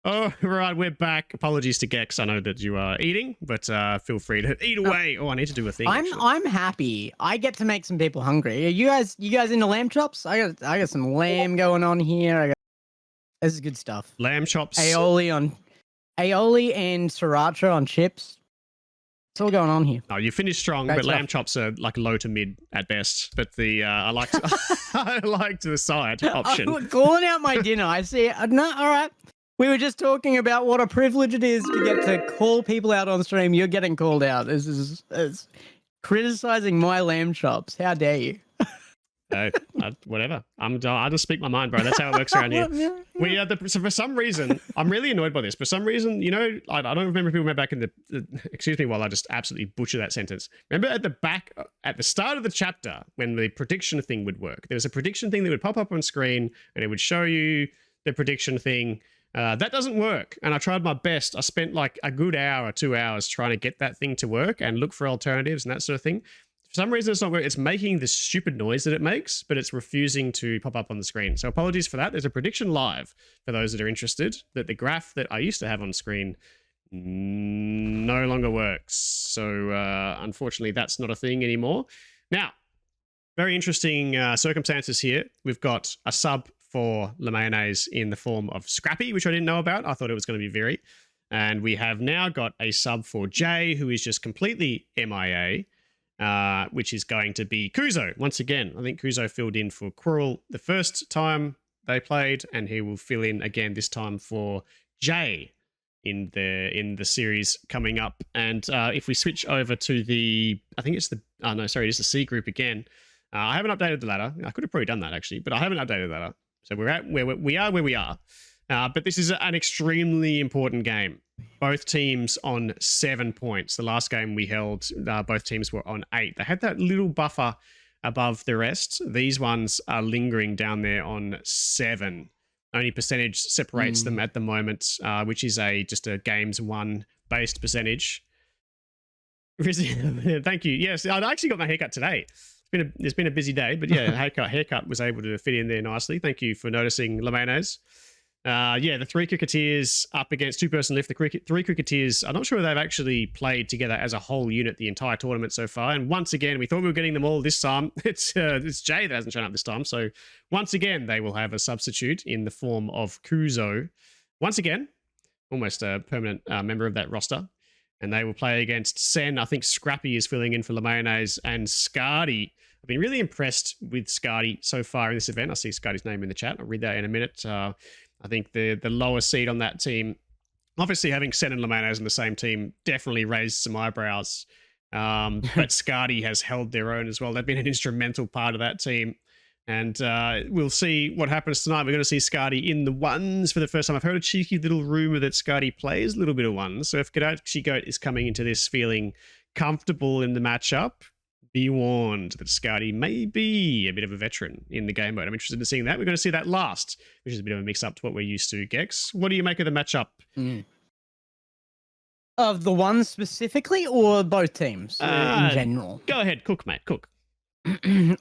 Oh, right, we're back. Apologies to Gex. I know that you are eating, but feel free to eat away. Oh, I need to do a thing. I'm happy. I get to make some people hungry. Are you guys into lamb chops? I got some lamb going on here. This is good stuff. Lamb chops. Aioli and sriracha on chips. It's all going on here. Oh, you finished strong, Great but stuff. lamb chops are like low to mid at best. But the I like the side option. I'm calling out my dinner. I see it. No, all right. We were just talking about what a privilege it is to get to call people out on stream. You're getting called out. This is criticizing my lamb chops. How dare you? Whatever. I just speak my mind, bro. That's how it works around here. So for some reason, I'm really annoyed by this. For some reason, you know, I don't remember if people went back in the excuse me while I just absolutely butcher that sentence. Remember at the start of the chapter when the prediction thing would work, there was a prediction thing that would pop up on screen and it would show you the prediction thing. That doesn't work. And I tried my best. I spent like a good hour or 2 hours trying to get that thing to work and look for alternatives and that sort of thing. For some reason, it's not working. It's making this stupid noise that it makes, but it's refusing to pop up on the screen. So apologies for that. There's a prediction live for those that are interested that the graph that I used to have on screen no longer works. So unfortunately, that's not a thing anymore. Now, very interesting circumstances here. We've got a sub for Le Mayonnaise in the form of Scrappy, which I didn't know about. I thought it was going to be very. And we have now got a sub for Jay, who is just completely MIA. Which is going to be Kuzo. Once again, I think Kuzo filled in for Quirrell the first time they played, and he will fill in again this time for Jay in the series coming up. And if we switch over to I think it's it's the C group again. I haven't updated the ladder. I could have probably done that actually, but I haven't updated the ladder. So we're at where we are. But this is an extremely important game. Both teams on 7 points. The last game we held, both teams were on 8. They had that little buffer above the rest. These ones are lingering down there on 7. Only percentage separates them at the moment, which is just a games won based percentage. Thank you. Yes, I actually got my haircut today. It's been a busy day, but yeah, haircut was able to fit in there nicely. Thank you for noticing, Le Mayonnaise. The 3 Cricketeers up against 2-person lift. The 3 Cricketeers, I'm not sure they've actually played together as a whole unit the entire tournament so far. And once again, we thought we were getting them all this time. It's Jay that hasn't shown up this time. So once again, they will have a substitute in the form of Kuzo. Once again, almost a permanent member of that roster. And they will play against Sen. I think Scrappy is filling in for Le Mayonnaise and Scardy. I've been really impressed with Scardy so far in this event. I see Scardy's name in the chat. I'll read that in a minute. I think the lower seed on that team, obviously having Sen and Le Mayonnaise in the same team definitely raised some eyebrows. But Scardy has held their own as well. They've been an instrumental part of that team. And we'll see what happens tonight. We're going to see Scardy in the ones for the first time. I've heard a cheeky little rumor that Scardy plays a little bit of ones. So if Kadachi Goat is coming into this feeling comfortable in the matchup, be warned that Scardy may be a bit of a veteran in the game mode. I'm interested in seeing that. We're going to see that last, which is a bit of a mix-up to what we're used to, Gex. What do you make of the matchup? Of the one specifically or both teams in general? Go ahead, cook, mate, cook.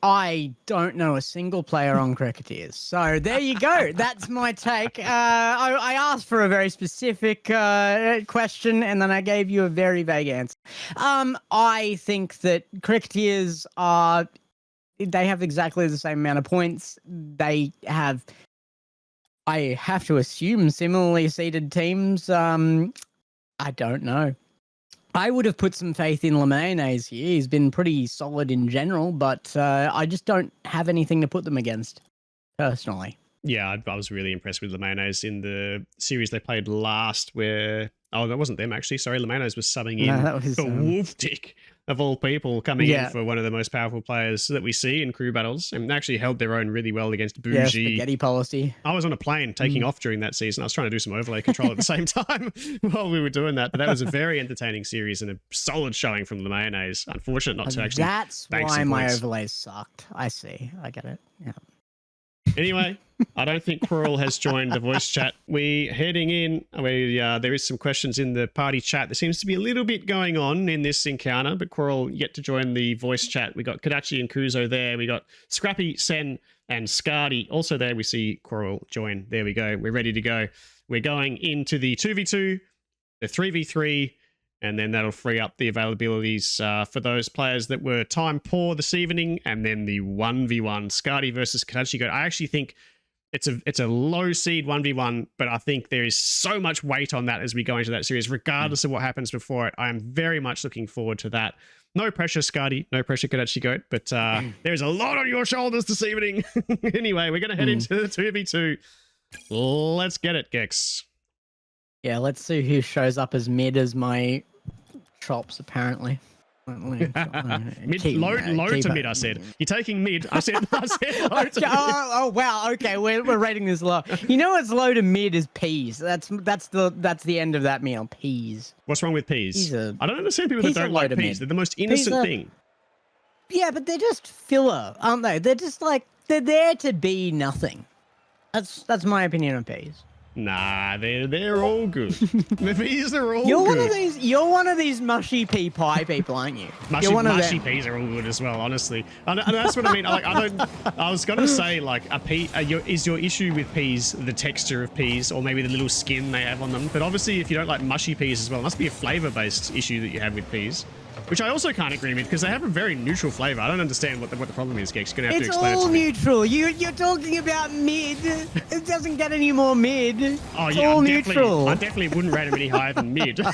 I don't know a single player on Cricketeers. So there you go. That's my take. I asked for a very specific question and then I gave you a very vague answer. I think that Cricketeers they have exactly the same amount of points. They have, I have to assume, similarly seeded teams. I don't know. I would have put some faith in Le Mayonnaise here. He's been pretty solid in general, but I just don't have anything to put them against, personally. Yeah, I was really impressed with Le Mayonnaise in the series they played last where... Oh, that wasn't them, actually. Sorry, Le Mayonnaise was subbing in for Wolfdick, of all people, coming in for one of the most powerful players that we see in crew battles, and actually held their own really well against Bougie. Yeah, spaghetti policy. I was on a plane taking off during that season. I was trying to do some overlay control at the same time while we were doing that, but that was a very entertaining series and a solid showing from Le Mayonnaise. Unfortunate not to actually That's why my overlays sucked. I see. I get it. Yeah. Anyway, I don't think Quirrell has joined the voice chat. We're heading in. There is some questions in the party chat. There seems to be a little bit going on in this encounter, but Quirrell yet to join the voice chat. We got Kadachi and Kuzo there. We got Scrappy, Sen, and Scardy also there. We see Quirrell join. There we go. We're ready to go. we're going into the 2v2, the 3v3, and then that'll free up the availabilities for those players that were time poor this evening, and then the 1v1, Skadi versus Kadachi. I actually think it's a low seed 1v1, but I think there is so much weight on that as we go into that series, regardless of what happens before it. I am very much looking forward to that. No pressure, Skadi. No pressure, Kadachi Goat, but there's a lot on your shoulders this evening. Anyway, we're going to head into the 2v2. Let's get it, Gex. Yeah, let's see who shows up as mid as my chops, apparently. Low to mid, I said. You're taking mid. I said low to mid. Oh, wow. Okay, we're rating this low. You know what's low to mid is peas. That's the end of that meal. Peas. What's wrong with peas? I don't understand people that don't like peas. They're the most innocent thing. Yeah, but they're just filler, aren't they? They're just like, they're there to be nothing. That's my opinion on peas. Nah, they're all good. The peas are all good. You're one of these mushy pea pie people, aren't you? Mushy peas are all good as well, honestly. And that's what I mean. I was gonna say, like, is your issue with peas the texture of peas, or maybe the little skin they have on them? But obviously, if you don't like mushy peas as well, it must be a flavor-based issue that you have with peas. Which I also can't agree with, because they have a very neutral flavor. I don't understand what the problem is, Gex. You're going to have to explain it to me. It's all neutral. You're talking about mid. It doesn't get any more mid. Oh, it's yeah, all neutral. I definitely wouldn't rate them any higher than mid. You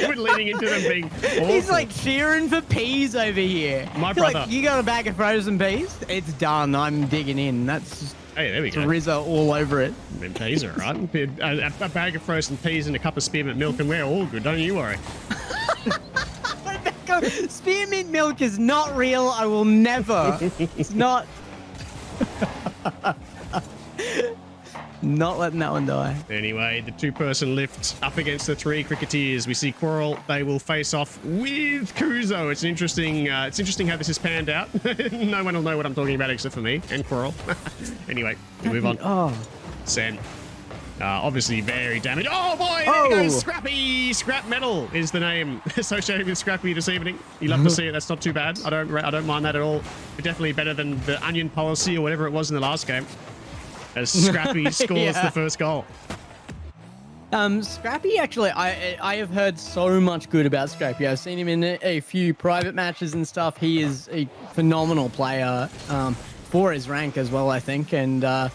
were leaning into them being awful. He's like cheering for peas over here. My brother. Like, you got a bag of frozen peas? It's done. I'm digging in. That's hey, there we go. Rizzo all over it. Them peas are right. A bag of frozen peas and a cup of spearmint milk, and we're all good. Don't you worry. Spearmint milk is not real. I will never. It's not. Not letting that one die. Anyway, the two-person lift up against the three Cricketeers. We see Quarrel. They will face off with Kuzo. It's interesting how this has panned out. No one will know what I'm talking about except for me and Quarrel. Anyway, we move on. Oh, Sen. Obviously very damaged. Oh boy, there he goes. Scrappy. Scrap Metal is the name associated with Scrappy this evening. You love to see it. That's not too bad. I don't mind that at all. But definitely better than the onion policy or whatever it was in the last game. As Scrappy scores the first goal. Scrappy, actually, I have heard so much good about Scrappy. I've seen him in a few private matches and stuff. He is a phenomenal player for his rank as well, I think. And I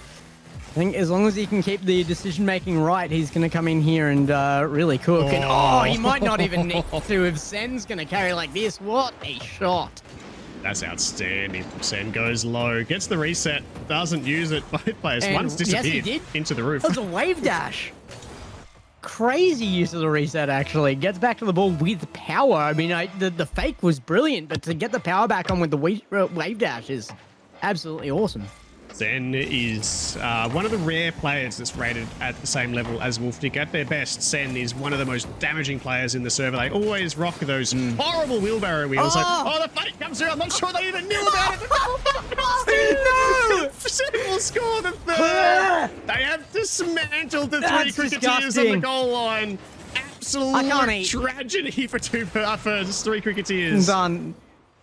think as long as he can keep the decision-making right, he's going to come in here and really cook. And he might not even need to if Sen's going to carry like this. What a shot. That's outstanding. Sen goes low, gets the reset, doesn't use it. Both players. One's disappeared into the roof. That was a wave dash. Crazy use of the reset, actually. Gets back to the ball with power. I mean, the fake was brilliant, but to get the power back on with the wave dash is absolutely awesome. Sen is one of the rare players that's rated at the same level as Wolfdick. At their best, Sen is one of the most damaging players in the server. They always rock those horrible wheelbarrow wheels. The fake comes through. I'm not sure they even knew about it. No! Sen will score the third. They have dismantled the three Cricketeers on the goal line. Absolute tragedy for three Cricketeers. Done.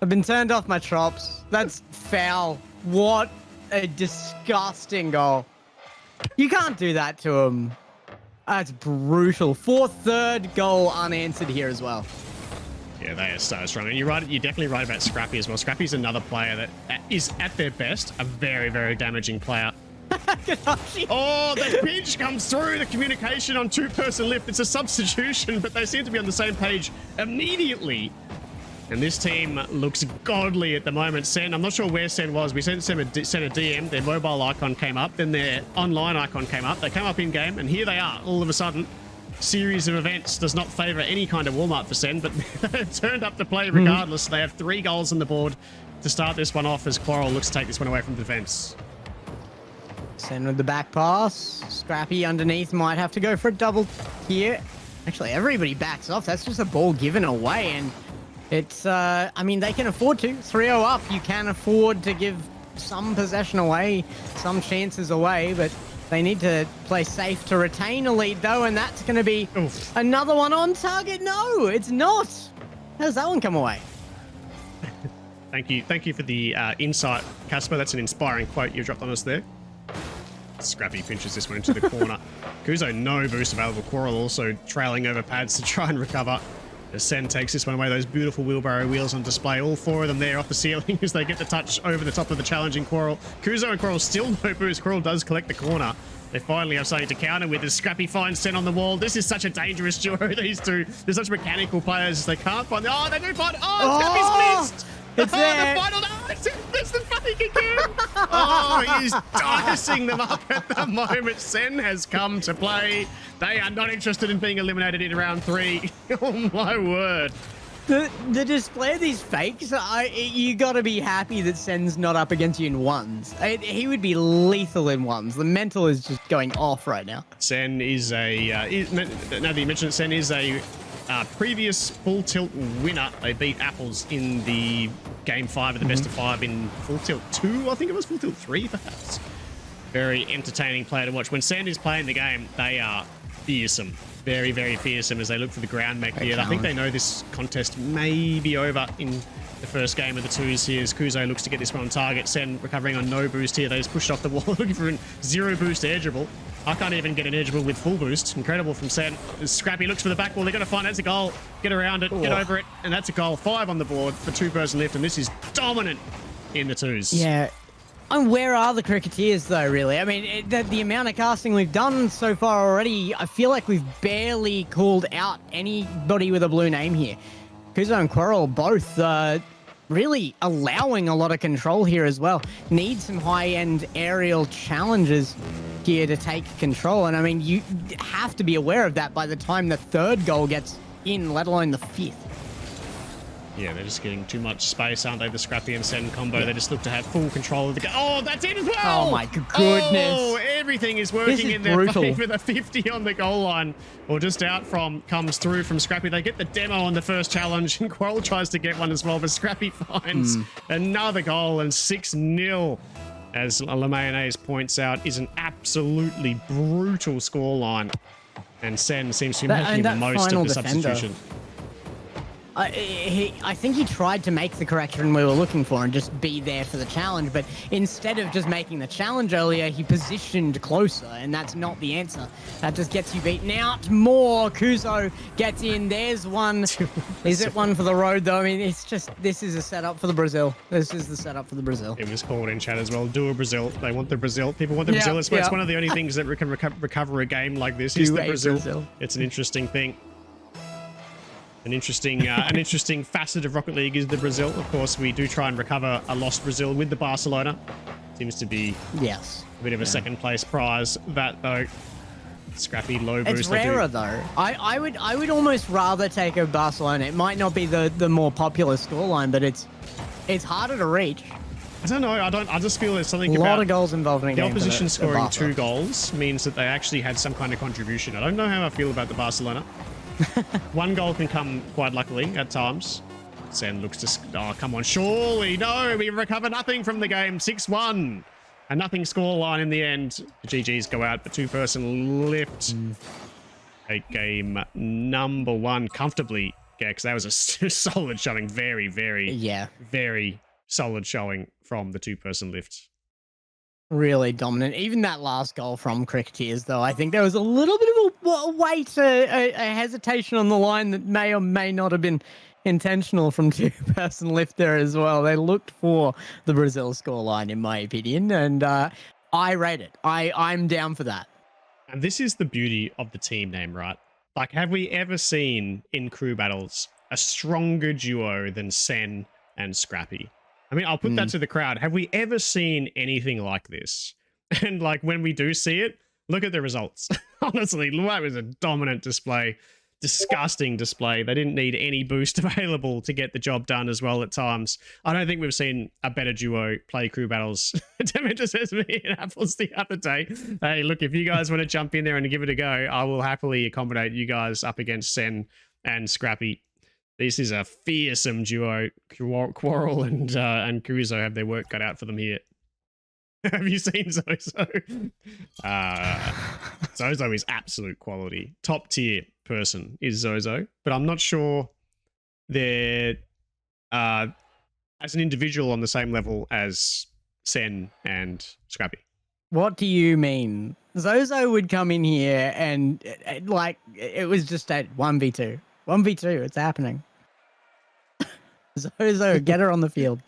I've been turned off my chops. That's foul. What a disgusting goal. You can't do that to him. That's brutal. Third goal unanswered here as well. Yeah, they are so strong. And you're right. You're definitely right about Scrappy as well. Scrappy's another player that is, at their best, a very, very damaging player. The pitch comes through. The communication on two-person lift. It's a substitution, but they seem to be on the same page immediately. And this team looks godly at the moment. Sen, I'm not sure where Sen was. We sent a DM. Their mobile icon came up. Then their online icon came up. They came up in-game, and here they are. All of a sudden, series of events does not favour any kind of warm-up for Sen, but they've turned up to play regardless. They have 3 goals on the board to start this one off as Quarrel looks to take this one away from defence. Sen with the back pass. Scrappy underneath might have to go for a double here. Actually, everybody backs off. That's just a ball given away, and it's, I mean, they can afford to. 3-0 up, you can afford to give some possession away, some chances away, but they need to play safe to retain a lead, though, and that's going to be another one on target. No, it's not. How does that one come away? Thank you for the insight, Casper. That's an inspiring quote you dropped on us there. Scrappy pinches this one into the corner. Kuzo, no boost available. Quarrel also trailing over pads to try and recover. As Sen takes this one away, those beautiful wheelbarrow wheels on display. All 4 of them there off the ceiling as they get to touch over the top of the challenging Quarrel. Kuzo and Quarrel still no boost. Quarrel does collect the corner. They finally have something to counter with as Scrappy finds Sen on the wall. This is such a dangerous duo, these two. They're such mechanical players. They can't find... Oh, they do find... Oh, Scrappy's missed! It's there. The final... Oh, it's the fake again! Oh, he's dicing them up at the moment. Sen has come to play. They are not interested in being eliminated in round 3. Oh, my word. The display of these fakes, you got to be happy that Sen's not up against you in ones. He would be lethal in ones. The mental is just going off right now. Sen is a... now that you mentioned it, Sen is a previous Full Tilt winner. They beat Apples in the Game 5 of the best of 5 in Full Tilt 2. I think it was Full Tilt 3, perhaps. Very entertaining player to watch. When Sen is playing the game, they are fearsome. Very, very fearsome as they look for the ground mech here. I think they know this contest may be over in the first game of the 2s here as Kuzo looks to get this one on target. Sen recovering on no boost here. They just pushed off the wall looking for a 0 boost air dribble. I can't even get an air dribble with full boost. Incredible from Sen. As Scrappy looks for the back wall. They're going to find that's a goal. Get around it, get over it. And that's a goal. 5 on the board for 2-person lift. And this is dominant in the 2s. Yeah. And where are the Cricketeers, though, really? I mean, the amount of casting we've done so far already, I feel like we've barely called out anybody with a blue name here. Kuzo and Quarrel both really allowing a lot of control here as well. Need some high-end aerial challenges here to take control. And, I mean, you have to be aware of that by the time the 3rd goal gets in, let alone the 5th. Yeah, they're just getting too much space, aren't they? The Scrappy and Sen combo. Yeah. They just look to have full control of the game. Oh, that's it as well! Oh, my goodness. Oh, everything is working in their favor. The 50 on the goal line, or just out from, comes through from Scrappy. They get the demo on the first challenge, and Quarrel tries to get one as well, but Scrappy finds another goal, and 6-0, as Mayonnaise points out, is an absolutely brutal scoreline. And Sen seems to be making the most of the substitution. I think he tried to make the correction we were looking for and just be there for the challenge, but instead of just making the challenge earlier, he positioned closer, and that's not the answer. That just gets you beaten out more. Kuzo gets in. There's one. Is it one for the road, though? I mean, it's just, this is a setup for the Brazil. This is the setup for the Brazil. It was called in chat as well. Do a Brazil. They want the Brazil. People want the Brazil. It's one of the only things that can recover a game like this is the Brazil. It's an interesting thing. An interesting facet of Rocket League is the Brazil. Of course, we do try and recover a lost Brazil with the Barcelona. Seems to be a bit of a second place prize. That though, Scrappy low boost. It's rarer though. I would almost rather take a Barcelona. It might not be the more popular scoreline, but it's harder to reach. I don't know. I just feel there's something about a lot of goals involved in the opposition scoring 2 goals means that they actually had some kind of contribution. I don't know how I feel about the Barcelona. 1 goal can come quite luckily at times. Sen looks to... Oh, come on. Surely. No, we recover nothing from the game. 6-1. A nothing scoreline in the end. The GGs go out, but 2-person lift. Take game number 1 comfortably. Yeah, because that was a solid showing. Very, very solid showing from the 2-person lift. Really dominant. Even that last goal from Cricketeers, though, I think there was a little bit of a wait, a hesitation on the line that may or may not have been intentional from 2-person lift there as well. They looked for the Brazil scoreline, in my opinion, and I rate it. I'm down for that. And this is the beauty of the team name, right? Like, have we ever seen in crew battles a stronger duo than Sen and Scrappy? I mean, I'll put that to the crowd. Have we ever seen anything like this? And like when we do see it, look at the results. Honestly, that was a dominant display. Disgusting display. They didn't need any boost available to get the job done as well at times. I don't think we've seen a better duo play crew battles. Demeter says me and Apples the other day. Hey, look, if you guys want to jump in there and give it a go, I will happily accommodate you guys up against Sen and Scrappy. This is a fearsome duo. Quarrel and Kuzo have their work cut out for them here. Have you seen Zozo? Zozo is absolute quality. Top tier person is Zozo, but I'm not sure they're as an individual on the same level as Sen and Scrappy. What do you mean? Zozo would come in here and like it was just a 1v2. 1v2, it's happening. Zozo, get her on the field.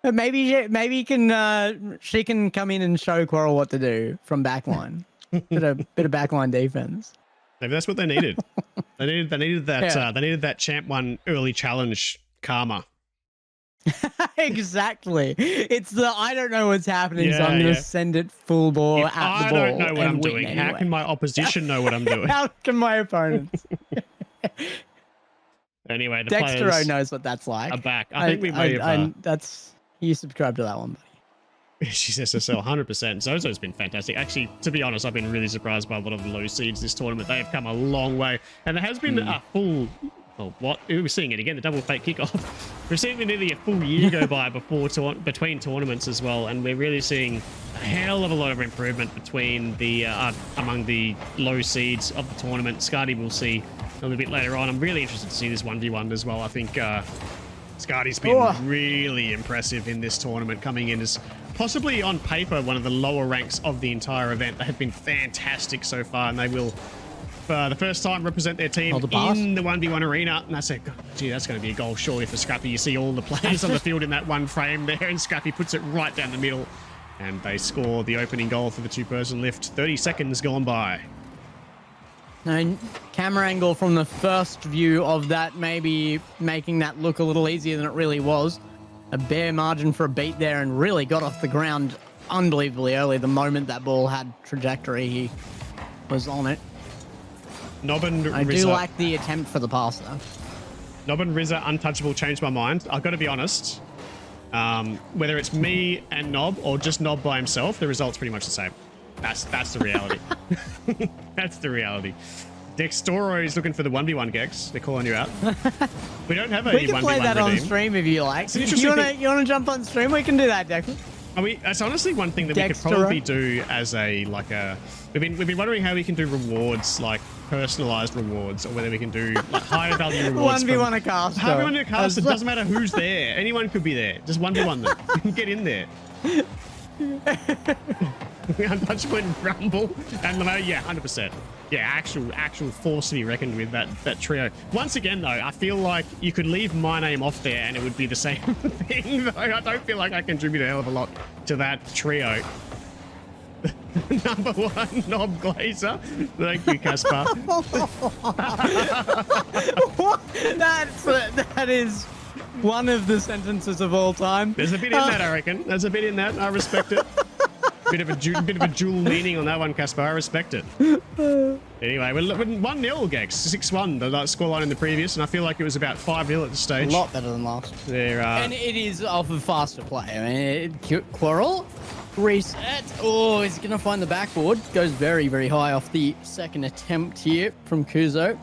Maybe you can she can come in and show Quarrel what to do from backline. bit of backline defense. Maybe that's what they needed. They needed that Yeah. they needed that Champ 1 early challenge karma. Exactly. It's the I don't know what's happening, so Yeah, I'm gonna yeah. send it full ball If at the I ball. don't know what and I'm win doing, how anyway. can my opposition know what I'm doing? How can my opponents? Anyway, the Dextero players knows what that's like. are back. I think we may have... that's you subscribe to that one, buddy. She's SSL 100%. Zozo's been fantastic. Actually, to be honest, I've been really surprised by a lot of the low seeds this tournament. They have come a long way. And there has been a full... Oh, what? We're seeing it again, the double fake kickoff. We're seeing nearly a full year go by between tournaments as well. And we're really seeing a hell of a lot of improvement between the among the low seeds of the tournament. Scardy will see a little bit later on. I'm really interested to see this 1v1 as well. I think Scardy's been really impressive in this tournament, coming in as possibly on paper one of the lower ranks of the entire event. They have been fantastic so far, and they will, for the first time, represent their team in the 1v1 arena. And I said, gee, that's going to be a goal surely for Scrappy. You see all the players on the field in that one frame there, and Scrappy puts it right down the middle, and they score the opening goal for the two-person lift. 30 seconds gone by. No, camera angle from the first view of that, maybe making that look a little easier than it really was. A bare margin for a beat there, and really got off the ground unbelievably early. The moment that ball had trajectory, he was on it. Nob and I Rizza, do like the attempt for the pass, though. Nob and Rizza untouchable changed my mind. I've got to be honest. Whether it's me and Nob or just Nob by himself, the result's pretty much the same. That's the reality. That's the reality. Dextoro is looking for the 1v1 Gex. They're calling you out. We don't have a 1v1 We can play that on redeem. stream if you like. It's an interesting You wanna jump on stream? We can do that, Declan. That's honestly one thing that we could Dextero. probably do as a we've been wondering how we can do rewards, like personalized rewards, or whether we can do like higher value rewards. 1v1 a caster. 1v1 a caster. It doesn't matter who's there. Anyone could be there. Just 1v1 them. You can get in there. Untouchable and Rumble and Lamo, yeah, 100%. Yeah, actual force to be reckoned with, that trio. Once again, though, I feel like you could leave my name off there and it would be the same thing, though. I don't feel like I contribute a hell of a lot to that trio. Number 1, Nob Glazer. Thank you, Caspar. That is one of the sentences of all time. There's a bit in that, I reckon. There's a bit in that. I respect it. Bit of a dual meaning on that one, Caspar. I respect it. Anyway, we're 1-0, Gex. 6-1, the scoreline in the previous, and I feel like it was about 5-0 at the stage. A lot better than last. And it is off of faster play. I mean, Quarrel, reset. Oh, he's going to find the backboard. Goes very, very high off the second attempt here from Kuzo.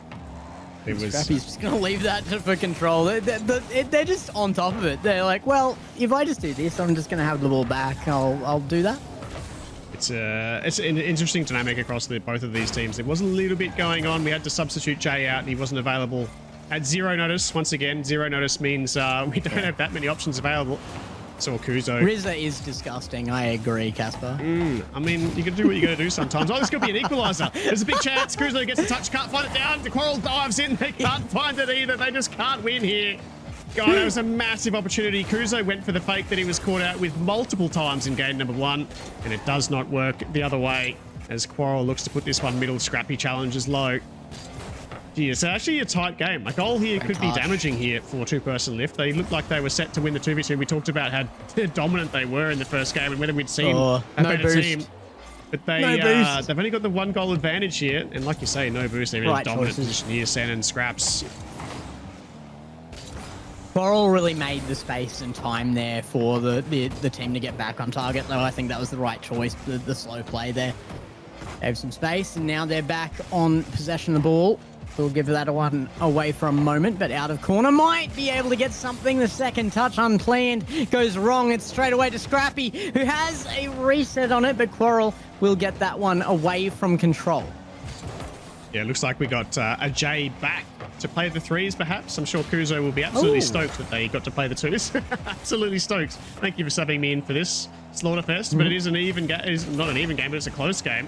Scrappy's just going to leave that for control. They're just on top of it. They're like, well, if I just do this, I'm just going to have the ball back. I'll do that. It's an interesting dynamic across both of these teams. There was a little bit going on. We had to substitute Jay out, and he wasn't available at zero notice. Once again, zero notice means we don't have that many options available. So Kuzo. Rizza is disgusting. I agree, Casper. I mean, you can do what you got to do sometimes. Oh, this could be an equaliser. There's a big chance. Kuzo gets a touch, can't find it down. The Quarrel dives in. They can't find it either. They just can't win here. God, that was a massive opportunity. Kuzo went for the fake that he was caught out with multiple times in game number 1, and it does not work the other way as Quarrel looks to put this one middle. Scrappy challenges low. Gee, it's actually a tight game. A goal here could be damaging here for two-person lift. They looked like they were set to win the 2v2. We talked about how dominant they were in the first game and whether we'd seen a better team. But they've only got the 1 goal advantage here, and like you say, no boost. They're in a dominant position here. Sen and Scraps. Quarrel really made the space and time there for the team to get back on target, though. I think that was the right choice, the slow play there. They have some space, and now they're back on possession of the ball. We'll give that a one away for a moment, but out of corner. Might be able to get something. The second touch unplanned goes wrong. It's straight away to Scrappy, who has a reset on it, but Quarrel will get that one away from control. Yeah, looks like we got a J back to play the 3s, perhaps. I'm sure Kuzo will be absolutely stoked that they got to play the 2s. Absolutely stoked. Thank you for subbing me in for this. Slaughterfest, but it is an even game. It's not an even game, but it's a close game.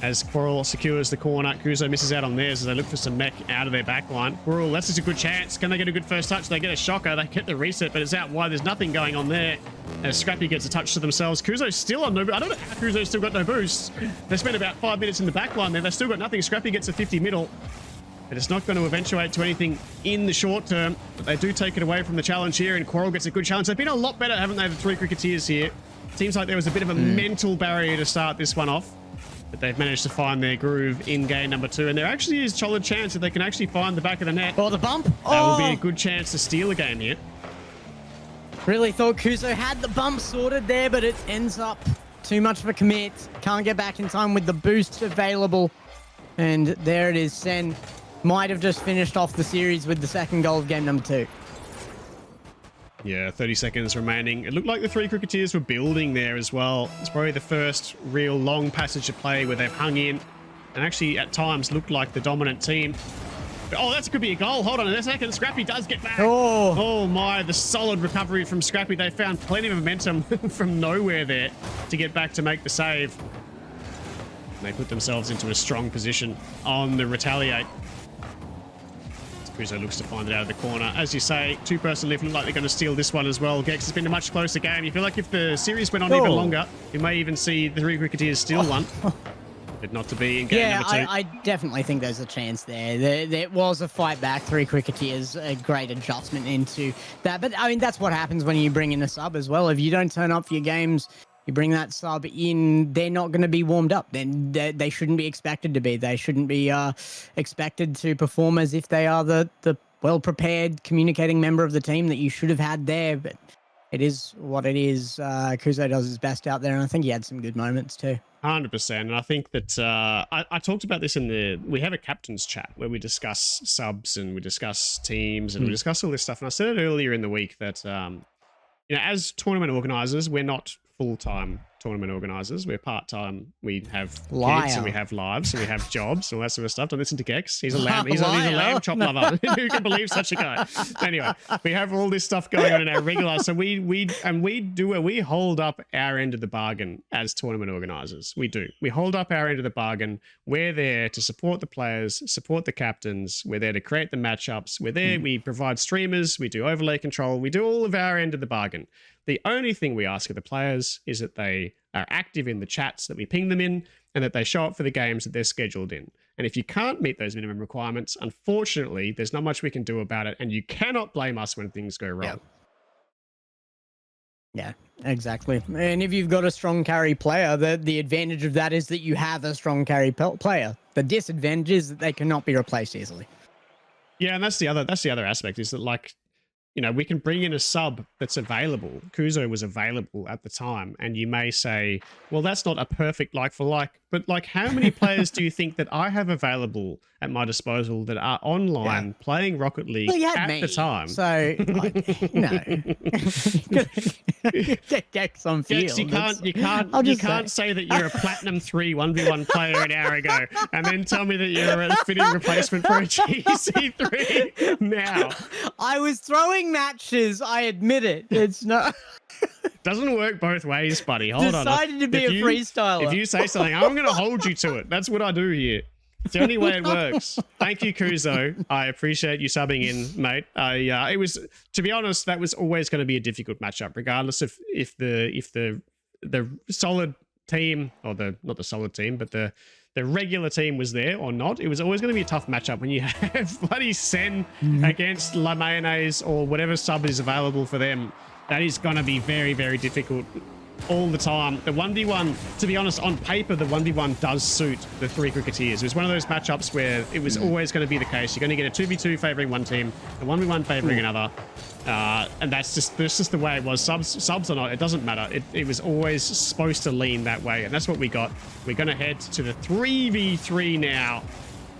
As Quirrell secures the corner, Kuzo misses out on theirs as they look for some mech out of their back line. Quirrell, that's just a good chance. Can they get a good first touch? They get a shocker. They get the reset, but it's out wide. There's nothing going on there. As Scrappy gets a touch to themselves. Kuzo's still on no boost. I don't know how Kuzo's still got no boost. They spent about 5 minutes in the back line there. They've still got nothing. Scrappy gets a 50 middle. But it's not going to eventuate to anything in the short term. But they do take it away from the challenge here, and Quirrell gets a good challenge. They've been a lot better, haven't they, the 3 Cricketeers here? Seems like there was a bit of a mental barrier to start this one off. But they've managed to find their groove in game number 2. And there actually is a solid chance that they can actually find the back of the net. Oh, the bump. That will be a good chance to steal a game here. Really thought Kuzo had the bump sorted there, but it ends up too much of a commit. Can't get back in time with the boost available. And there it is. Sen might have just finished off the series with the second goal of game number 2. Yeah, 30 seconds remaining. It looked like the 3 Cricketeers were building there as well. It's probably the first real long passage of play where they've hung in and actually at times looked like the dominant team. Oh, that could be a goal. Hold on a second. Scrappy does get back. Oh my, the solid recovery from Scrappy. They found plenty of momentum from nowhere there to get back to make the save. And they put themselves into a strong position on the retaliate. Kuzo looks to find it out of the corner. As you say, 2-person lift look like they're going to steal this one as well. Gex, has been a much closer game. You feel like if the series went on even longer, you may even see the 3 Cricketeers steal one. But not to be in game number 2. I definitely think there's a chance there. There was a fight back. 3 Cricketeers, a great adjustment into that. But, I mean, that's what happens when you bring in a sub as well. If you don't turn up for your games, you bring that sub in, they're not going to be warmed up. Then they shouldn't be expected to be. They shouldn't be expected to perform as if they are the well-prepared communicating member of the team that you should have had there. But it is what it is. Kuzo does his best out there, and I think he had some good moments too. 100%. And I think that I talked about this we have a captain's chat where we discuss subs and we discuss teams and we discuss all this stuff. And I said it earlier in the week that, as tournament organizers, we're not full-time tournament organizers. We're part-time. We have kids and we have lives and we have jobs and all that sort of stuff. Don't listen to Gex. He's a lamb. He's a lamb chop lover. Who can believe such a guy? Anyway, we have all this stuff going on in our regular. So we hold up our end of the bargain as tournament organizers. We do. We hold up our end of the bargain. We're there to support the players, support the captains. We're there to create the matchups. We're there. We provide streamers. We do overlay control. We do all of our end of the bargain. The only thing we ask of the players is that they are active in the chats that we ping them in and that they show up for the games that they're scheduled in. And if you can't meet those minimum requirements, unfortunately, there's not much we can do about it. And you cannot blame us when things go wrong. Yeah, exactly. And if you've got a strong carry player, the advantage of that is that you have a strong carry player. The disadvantage is that they cannot be replaced easily. Yeah, and that's the other aspect is that, like, we can bring in a sub that's available. Kuzo was available at the time. And you may say, well, that's not a perfect like for like. But, like, how many players do you think that I have available at my disposal that are online playing Rocket League at the time? So, get some field. Yes, you can't say that you're a Platinum 3 1v1 player an hour ago and then tell me that you're a fitting replacement for a GC3 now. I was throwing matches. I admit it. It's not... Doesn't work both ways, buddy. Hold on. Decided to be a freestyler. If you say something, I'm going to hold you to it. That's what I do here. It's the only way it works. Thank you, Kuzo. I appreciate you subbing in, mate. It was, to be honest, that was always going to be a difficult matchup, regardless of if the solid team, or not the solid team, but the regular team was there or not. It was always going to be a tough matchup when you have bloody Sen against La Mayonnaise or whatever sub is available for them. That is going to be very, very difficult all the time. The 1v1, to be honest, on paper, the 1v1 does suit the 3 Cricketeers. It was one of those matchups where it was always going to be the case. You're going to get a 2v2 favoring one team, a 1v1 favoring another. And that's just the way it was. Subs or not, it doesn't matter. It was always supposed to lean that way. And that's what we got. We're going to head to the 3v3 now.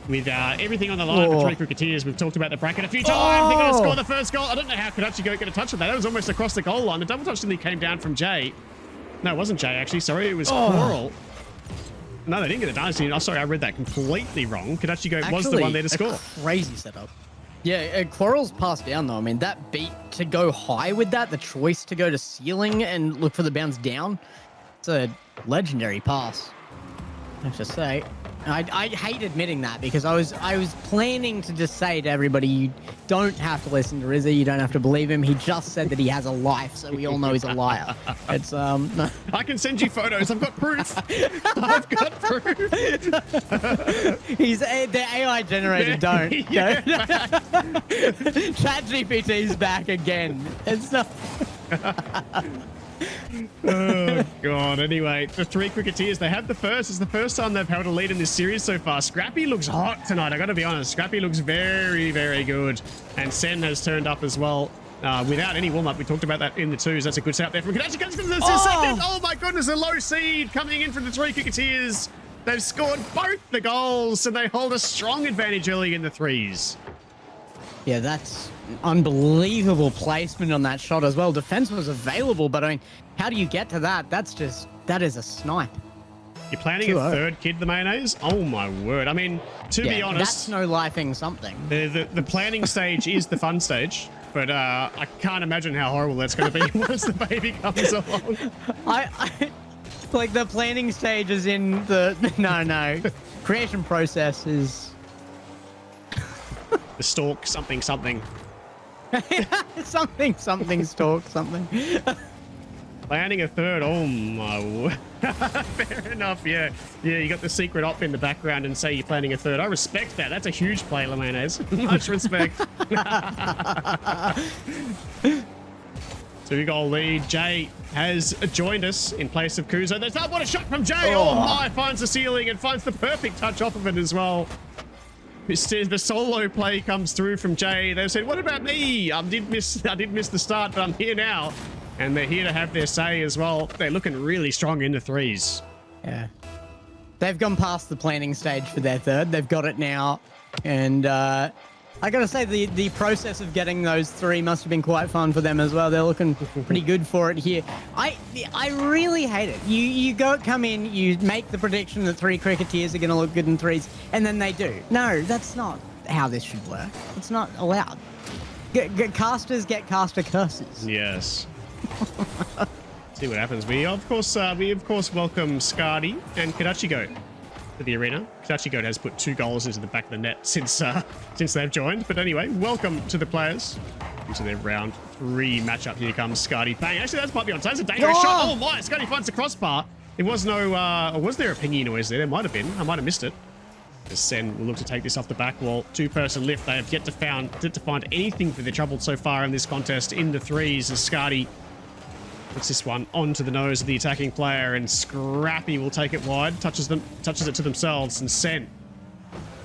With everything on the line for 3 Cricketeers. We've talked about the bracket a few times. They're going to score the first goal. I don't know how Kadachi get a touch on that. That was almost across the goal line. The double touch nearly came down from Jay. No, it wasn't Jay, actually. Sorry, it was Coral. No, they didn't get a dynasty. Oh, sorry, I read that completely wrong. Kadachi was the one there to score. Crazy setup. Yeah, Quarrel's passed down though. I mean, that beat to go high with that, the choice to go to ceiling and look for the bounce down, it's a legendary pass, I have to say. I hate admitting that because I was planning to just say to everybody, you don't have to listen to Rizzy, you don't have to believe him. He just said that he has a life, so we all know he's a liar. It's no. I can send you photos. I've got proof. I've got proof. He's the AI generated. Don't. Yeah. ChatGPT's back again. It's not. Oh god. Anyway, the 3 Cricketeers, they have the first. It's the first time they've held a lead in this series so far. Scrappy looks hot tonight, I gotta be honest. Scrappy looks very, very good. And Sen has turned up as well. Without any warm-up. We talked about that in the twos. That's a good setup there from Kadachi. Oh my goodness, a low seed coming in from the 3 Cricketeers. They've scored both the goals, and they hold a strong advantage early in the threes. Yeah, that's unbelievable placement on that shot as well. Defense was available, but I mean, how do you get to that? That is a snipe. You're planning a third kid, the mayonnaise? Oh my word. I mean, to be honest, that's no lifing something. The planning stage is the fun stage, but I can't imagine how horrible that's going to be once the baby comes along. I like the planning stage is in the no creation process is the stalk something something stalk something. Planning a third. Oh my word. Fair enough. Yeah, you got the secret op in the background and say you're planning a third. I respect that. That's a huge play, Mayonnaise. Much respect. 2-goal lead. Jay has joined us in place of Kuzo. There's what a shot from Jay. Oh my, finds the ceiling and finds the perfect touch off of it as well. The solo play comes through from Jay. They've said, what about me? I did miss the start, but I'm here now. And they're here to have their say as well. They're looking really strong in the threes. Yeah. They've gone past the planning stage for their third. They've got it now. And I got to say, the process of getting those 3 must have been quite fun for them as well. They're looking pretty good for it here. I really hate it. You come in, you make the prediction that 3 Cricketeers are going to look good in threes, and then they do. No, that's not how this should work. It's not allowed. Casters get caster curses. Yes. See what happens. We of course welcome Scardy and Kadachigo to the arena. Kadachigo has put 2 goals into the back of the net since they've joined. But anyway, welcome to the players into their round 3 matchup. Here comes Scardy. Bang! Actually, that might be on. That's a dangerous shot. Oh my! Scardy finds the crossbar. There was no. Or was there a pingy noise there? There might have been. I might have missed it. As Sen will look to take this off the back wall. 2-person lift. They have yet to find anything for their trouble so far in this contest in the threes. As Scardy puts this one onto the nose of the attacking player, and Scrappy will take it wide, touches it to themselves, and Sen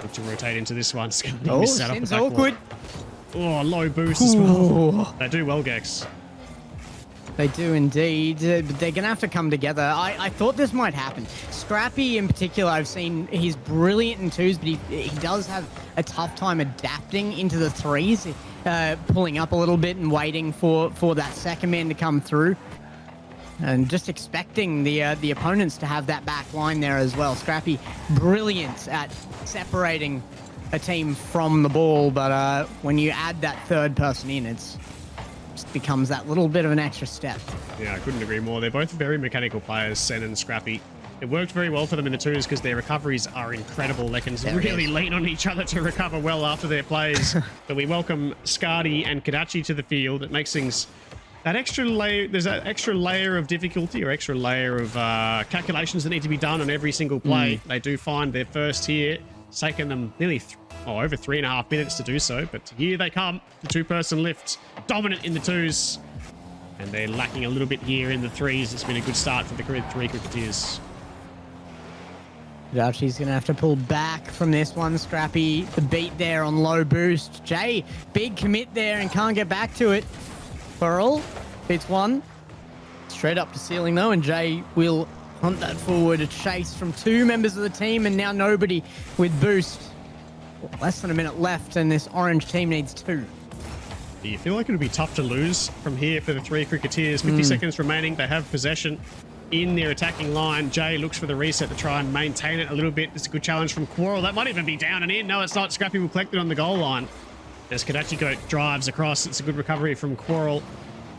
look to rotate into this one. Oh, Sen's awkward. Oh, low boost as well. They do well, Gex. They do indeed. But they're going to have to come together. I thought this might happen. Scrappy in particular, I've seen he's brilliant in twos, but he does have a tough time adapting into the threes, pulling up a little bit and waiting for that second man to come through. And just expecting the opponents to have that back line there as well. Scrappy, brilliant at separating a team from the ball, but when you add that third person in, just becomes that little bit of an extra step. Yeah, I couldn't agree more. They're both very mechanical players, Sen and Scrappy. It worked very well for them in the twos because their recoveries are incredible. They can really lean on each other to recover well after their plays. But we welcome Scardy and Kadachi to the field. It makes things that extra layer. There's that extra layer of difficulty or extra layer of calculations that need to be done on every single play. They do find their first here. It's taken them nearly over 3.5 minutes to do so. But here they come. The 2-person lift, dominant in the twos. And they're lacking a little bit here in the threes. It's been a good start for the 3 Cricketeers. Kadachi's going to have to pull back from this one. Scrappy, the beat there on low boost. Jay, big commit there and can't get back to it. Burrell beats one. Straight up to ceiling though, and Jay will hunt that forward. A chase from 2 members of the team, and now nobody with boost. Less than a minute left, and this orange team needs 2. Do you feel like it'll be tough to lose from here for the 3 Cricketeers? 50 seconds remaining. They have possession in their attacking line. Jay looks for the reset to try and maintain it a little bit. It's a good challenge from Quarrel. That might even be down and in. No, it's not. Scrappy will collect it on the goal line. As Kadachi Goat drives across, it's a good recovery from Quarrel.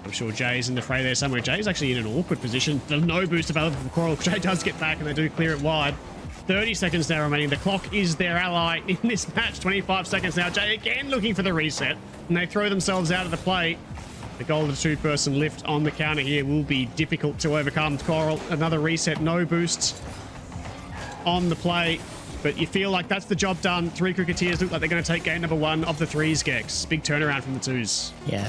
I'm sure Jay's in the fray there somewhere. Jay's actually in an awkward position. There's no boost available for Quarrel. Jay does get back and they do clear it wide. 30 seconds now remaining. The clock is their ally in this match. 25 seconds now. Jay again looking for the reset. And they throw themselves out of the play. The goal of the two-person lift on the counter here will be difficult to overcome. Quarrel, another reset. No boosts on the play. But you feel like that's the job done. 3 Cricketeers look like they're going to take game number 1 of the 3s, Gex. Big turnaround from the 2s. Yeah.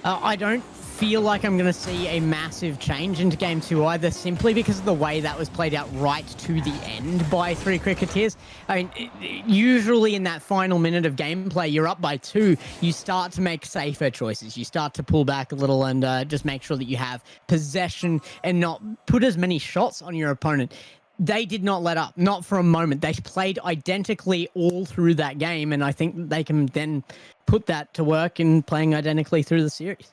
I don't feel like I'm going to see a massive change into game 2 either, simply because of the way that was played out right to the end by 3 Cricketeers. I mean, usually in that final minute of gameplay, you're up by 2, you start to make safer choices. You start to pull back a little and just make sure that you have possession and not put as many shots on your opponent. They did not let up, not for a moment. They played identically all through that game, and I think they can then put that to work in playing identically through the series.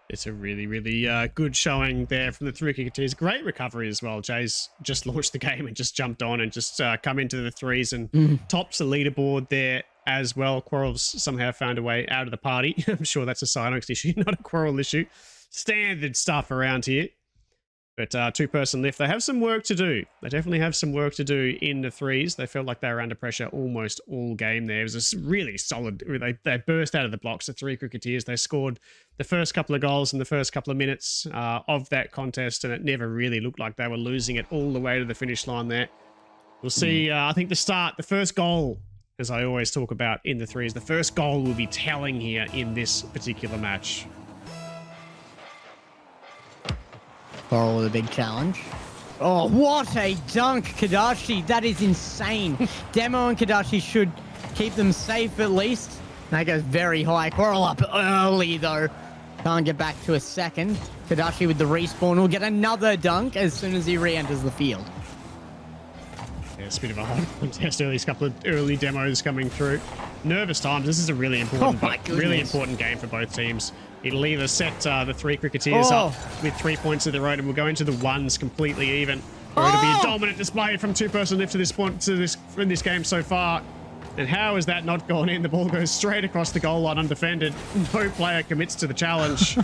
It's a really, really good showing there from the 3 Cricketeers. Great recovery as well. Jay's just launched the game and just jumped on and just come into the 3s and tops the leaderboard there as well. Quarrel's somehow found a way out of the party. I'm sure that's a Cynox issue, not a Quarrel issue. Standard stuff around here. But 2-person lift, they have some work to do. They definitely have some work to do in the 3s. They felt like they were under pressure almost all game there. It was a really solid... They burst out of the blocks, the 3 Cricketeers. They scored the first couple of goals in the first couple of minutes of that contest, and it never really looked like they were losing it all the way to the finish line there. We'll see, I think the first goal, as I always talk about in the 3s, the first goal will be telling here in this particular match. Quarrel with a big challenge. Oh, what a dunk, Kadachi. That is insane. Demo and Kadachi should keep them safe at least. That goes very high. Quarrel up early, though. Can't get back to a second. Kadachi with the respawn will get another dunk as soon as he re-enters the field. Yeah, it's a bit of a hard contest. These couple of early demos coming through. Nervous times. This is a really important, really important game for both teams. It'll either set the 3 Cricketeers up with 3 points of their own, and we'll go into the 1s completely even, or it'll be a dominant display from 2-person lift to this point in this game so far. And how has that not gone in? The ball goes straight across the goal line undefended. No player commits to the challenge.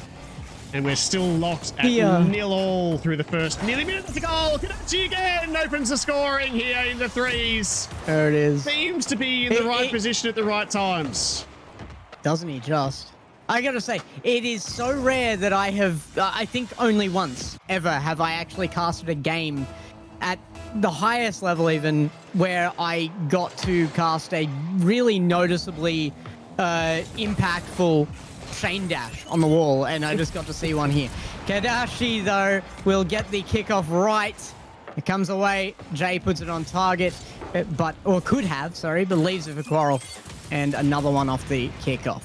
And we're still locked at 0-0 through the first nearly minute of the goal. Kadachi again opens the scoring here in the 3s. There it is. Seems to be in the right position at the right times. Doesn't he just? I gotta say, it is so rare that I think only once ever have I actually casted a game at the highest level even, where I got to cast a really noticeably impactful chain dash on the wall, and I just got to see one here. Kadachi, though, will get the kickoff right. It comes away. Jay puts it on target, but leaves it for Quarrel. And another one off the kickoff.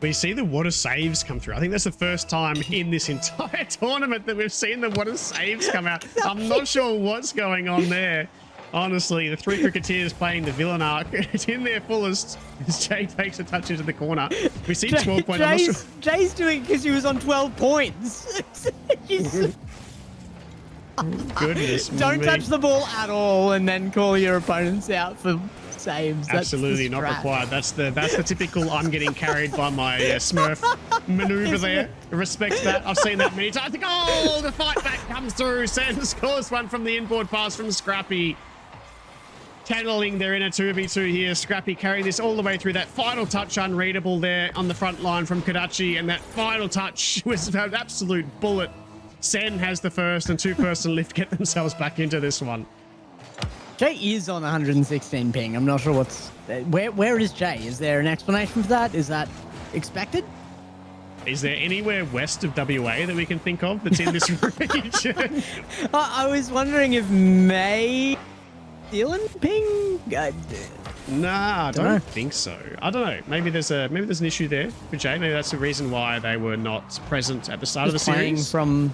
We see the water saves come through. I think that's the first time in this entire tournament that we've seen the water saves come out. I'm not sure what's going on there. Honestly, the 3 Cricketeers playing the villain arc. It's in their fullest as Jay takes a touch into the corner. We see 12 points. Jay's doing it because he was on 12 points. Goodness Don't touch the ball at all and then call your opponents out for saves. Absolutely not required. That's the typical I'm getting carried by my Smurf maneuver there. Respect that. I've seen that many times. Oh, the fight back comes through. Sen scores one from the inboard pass from Scrappy. Channeling their inner 2v2 here. Scrappy carrying this all the way through. That final touch unreadable there on the front line from Kadachi, and that final touch was an absolute bullet. Sen has the first, and 2-person lift get themselves back into this one. Jay is on 116 ping. I'm not sure what's... Where is Jay? Is there an explanation for that? Is that expected? Is there anywhere west of WA that we can think of that's in this region? I was wondering if May... Dylan ping? Nah, I don't think so. I don't know. Maybe there's an issue there for Jay. Maybe that's the reason why they were not present at the start of the series. From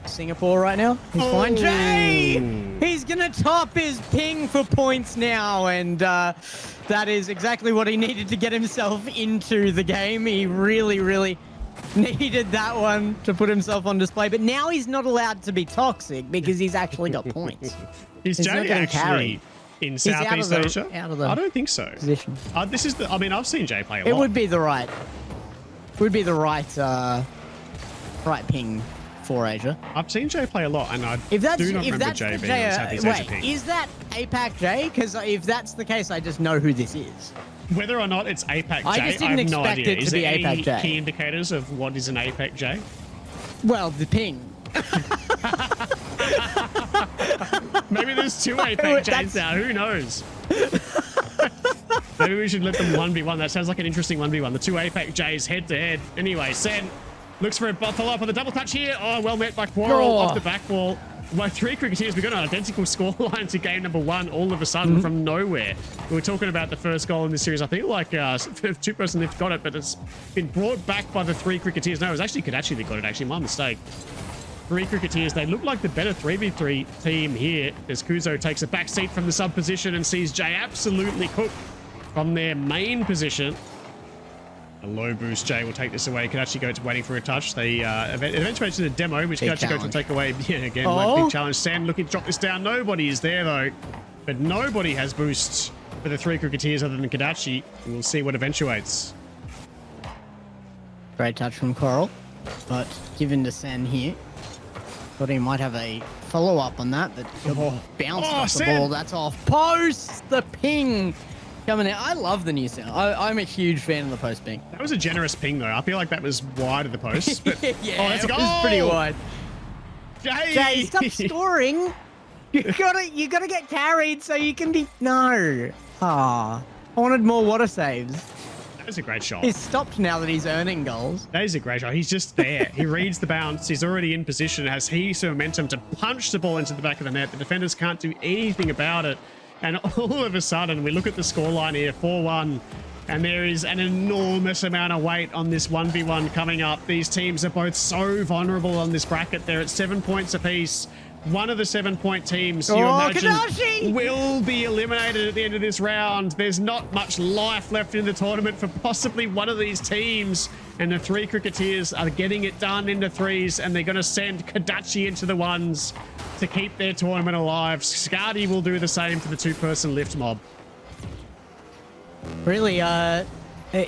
Singapore right now. He's fine. Jay! He's gonna top his ping for points now, and that is exactly what he needed to get himself into the game. He really, really needed that one to put himself on display, but now he's not allowed to be toxic because he's actually got points. Is Jay actually in He's out Southeast of the- Asia? out of the I don't think so. position. This is the. I mean, I've seen Jay play a lot. It would be the right. Right ping for Asia. I've seen Jay play a lot, and I If that's do not if remember that's Jay the being on J, Southeast Asia wait, ping. is that APAC J? Because if that's the case, I just know who this is. Whether or not it's APAC J, I just didn't have no expect idea. it to Is be there any APAC J. key indicators of what is an APAC J? Well, the ping. Maybe there's two APAC Js now. Who knows? Maybe we should let them 1v1. That sounds like an interesting 1v1. The two APAC Js head to head. Anyway, Sen looks for a follow-up on the double touch here. Oh, well met by Quarrel off the back wall. My three Cricketeers, we got an identical scoreline to game number one all of a sudden from nowhere. We were talking about the first goal in this series. I think like two-person lift got it, but it's been brought back by the three Cricketeers. No, it was actually Kadachi that got it, actually. My mistake. Three Cricketeers. They look like the better 3v3 team here as Kuzo takes a back seat from the sub position and sees Jay absolutely cook from their main position. A low boost. Jay will take this away. Kadachi goes waiting for a touch. They eventually to the demo, which Kadachi goes to take away. Yeah, again, big challenge. Sen looking to drop this down. Nobody is there though, but nobody has boosts for the three Cricketeers other than Kadachi. We'll see what eventuates. Great touch from Coral, but given to Sen here. Thought he might have a follow-up on that, but bounced off the ball. That's off post. The ping coming in. I love the new sound. I'm a huge fan of the post ping. That was a generous ping though. I feel like that was wide of the post. But, yeah, that's a goal. it was pretty wide. Jay, stop scoring. You gotta get carried so you can be. No. I wanted more water saves. That was a great shot. He's stopped now that he's earning goals. That is a great shot. He's just there. He reads the bounce. He's already in position. Has he some momentum to punch the ball into the back of the net? The defenders can't do anything about it. And all of a sudden, we look at the scoreline here, 4-1. And there is an enormous amount of weight on this 1v1 coming up. These teams are both so vulnerable on this bracket. They're at 7 points apiece. One of the 7-point teams, you imagine, Kadachi! will be eliminated at the end of this round. There's not much life left in the tournament for possibly one of these teams. And the three Cricketeers are getting it done into threes, and they're going to send Kadachi into the ones to keep their tournament alive. Scardy will do the same for the two-person lift mob. Really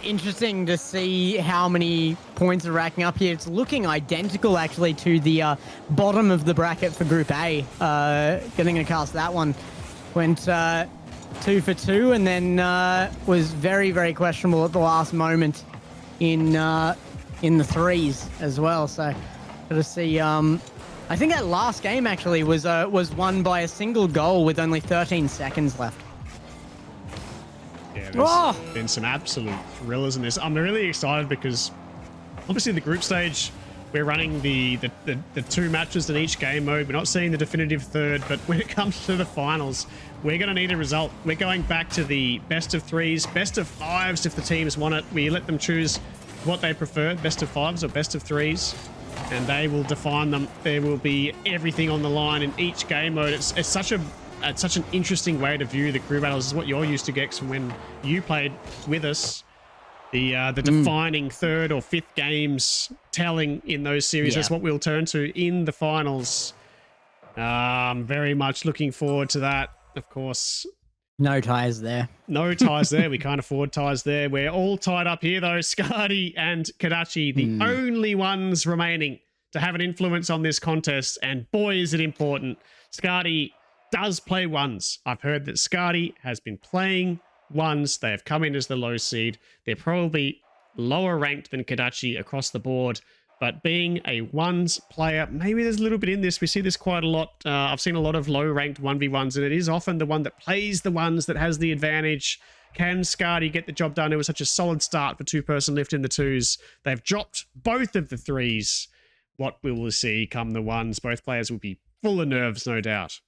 interesting to see how many points are racking up here. It's looking identical actually to the bottom of the bracket for Group A. Getting a cast that one. Went 2 for 2 and then was very, very questionable at the last moment in the threes as well. So got to see. I think that last game actually was won by a single goal with only 13 seconds left. Yeah, there's been some absolute thrillers in this. I'm really excited because obviously the group stage, we're running the two matches in each game mode. We're not seeing the definitive third, but when it comes to the finals, we're going to need a result. We're going back to the best of threes, best of fives if the teams want it. We let them choose what they prefer, best of fives or best of threes, and they will define them. There will be everything on the line in each game mode. It's such an interesting way to view the crew battles. Is what you're used to, Gex, from when you played with us. The defining third or fifth games telling in those series. Yeah. That's what we'll turn to in the finals. Very much looking forward to that. Of course, no ties there. No ties there. We can't afford ties there. We're all tied up here, though. Scardy and Kadachi, the only ones remaining to have an influence on this contest. And boy, is it important. Scardy does play ones. I've heard that Scardy has been playing ones. They have come in as the low seed. They're probably lower ranked than Kadachi across the board. But being a ones player, maybe there's a little bit in this. We see this quite a lot. I've seen a lot of low-ranked 1v1s, and it is often the one that plays the ones that has the advantage. Can Scardy get the job done? It was such a solid start for two-person lift in the twos. They've dropped both of the threes. What we will see come the ones. Both players will be full of nerves, no doubt.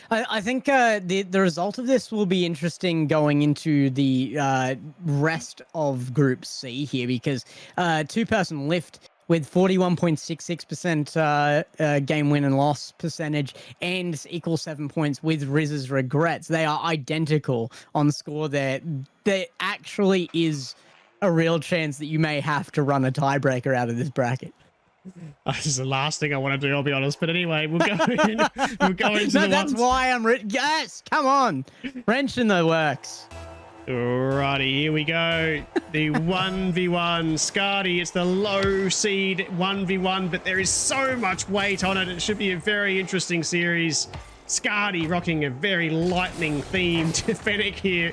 I think the result of this will be interesting going into the rest of Group C here, because two-person lift with 41.66% game win and loss percentage and equal 7 points with Riz's regrets. They are identical on score there. There actually is a real chance that you may have to run a tiebreaker out of this bracket. This is the last thing I want to do, I'll be honest. But anyway, we'll go in. We'll go into the that's ones. why I'm... Yes, come on. Wrench in the works. Alrighty, here we go. The 1v1. Scardy, it's the low seed 1v1, but there is so much weight on it. It should be a very interesting series. Scardy rocking a very lightning-themed Fennec here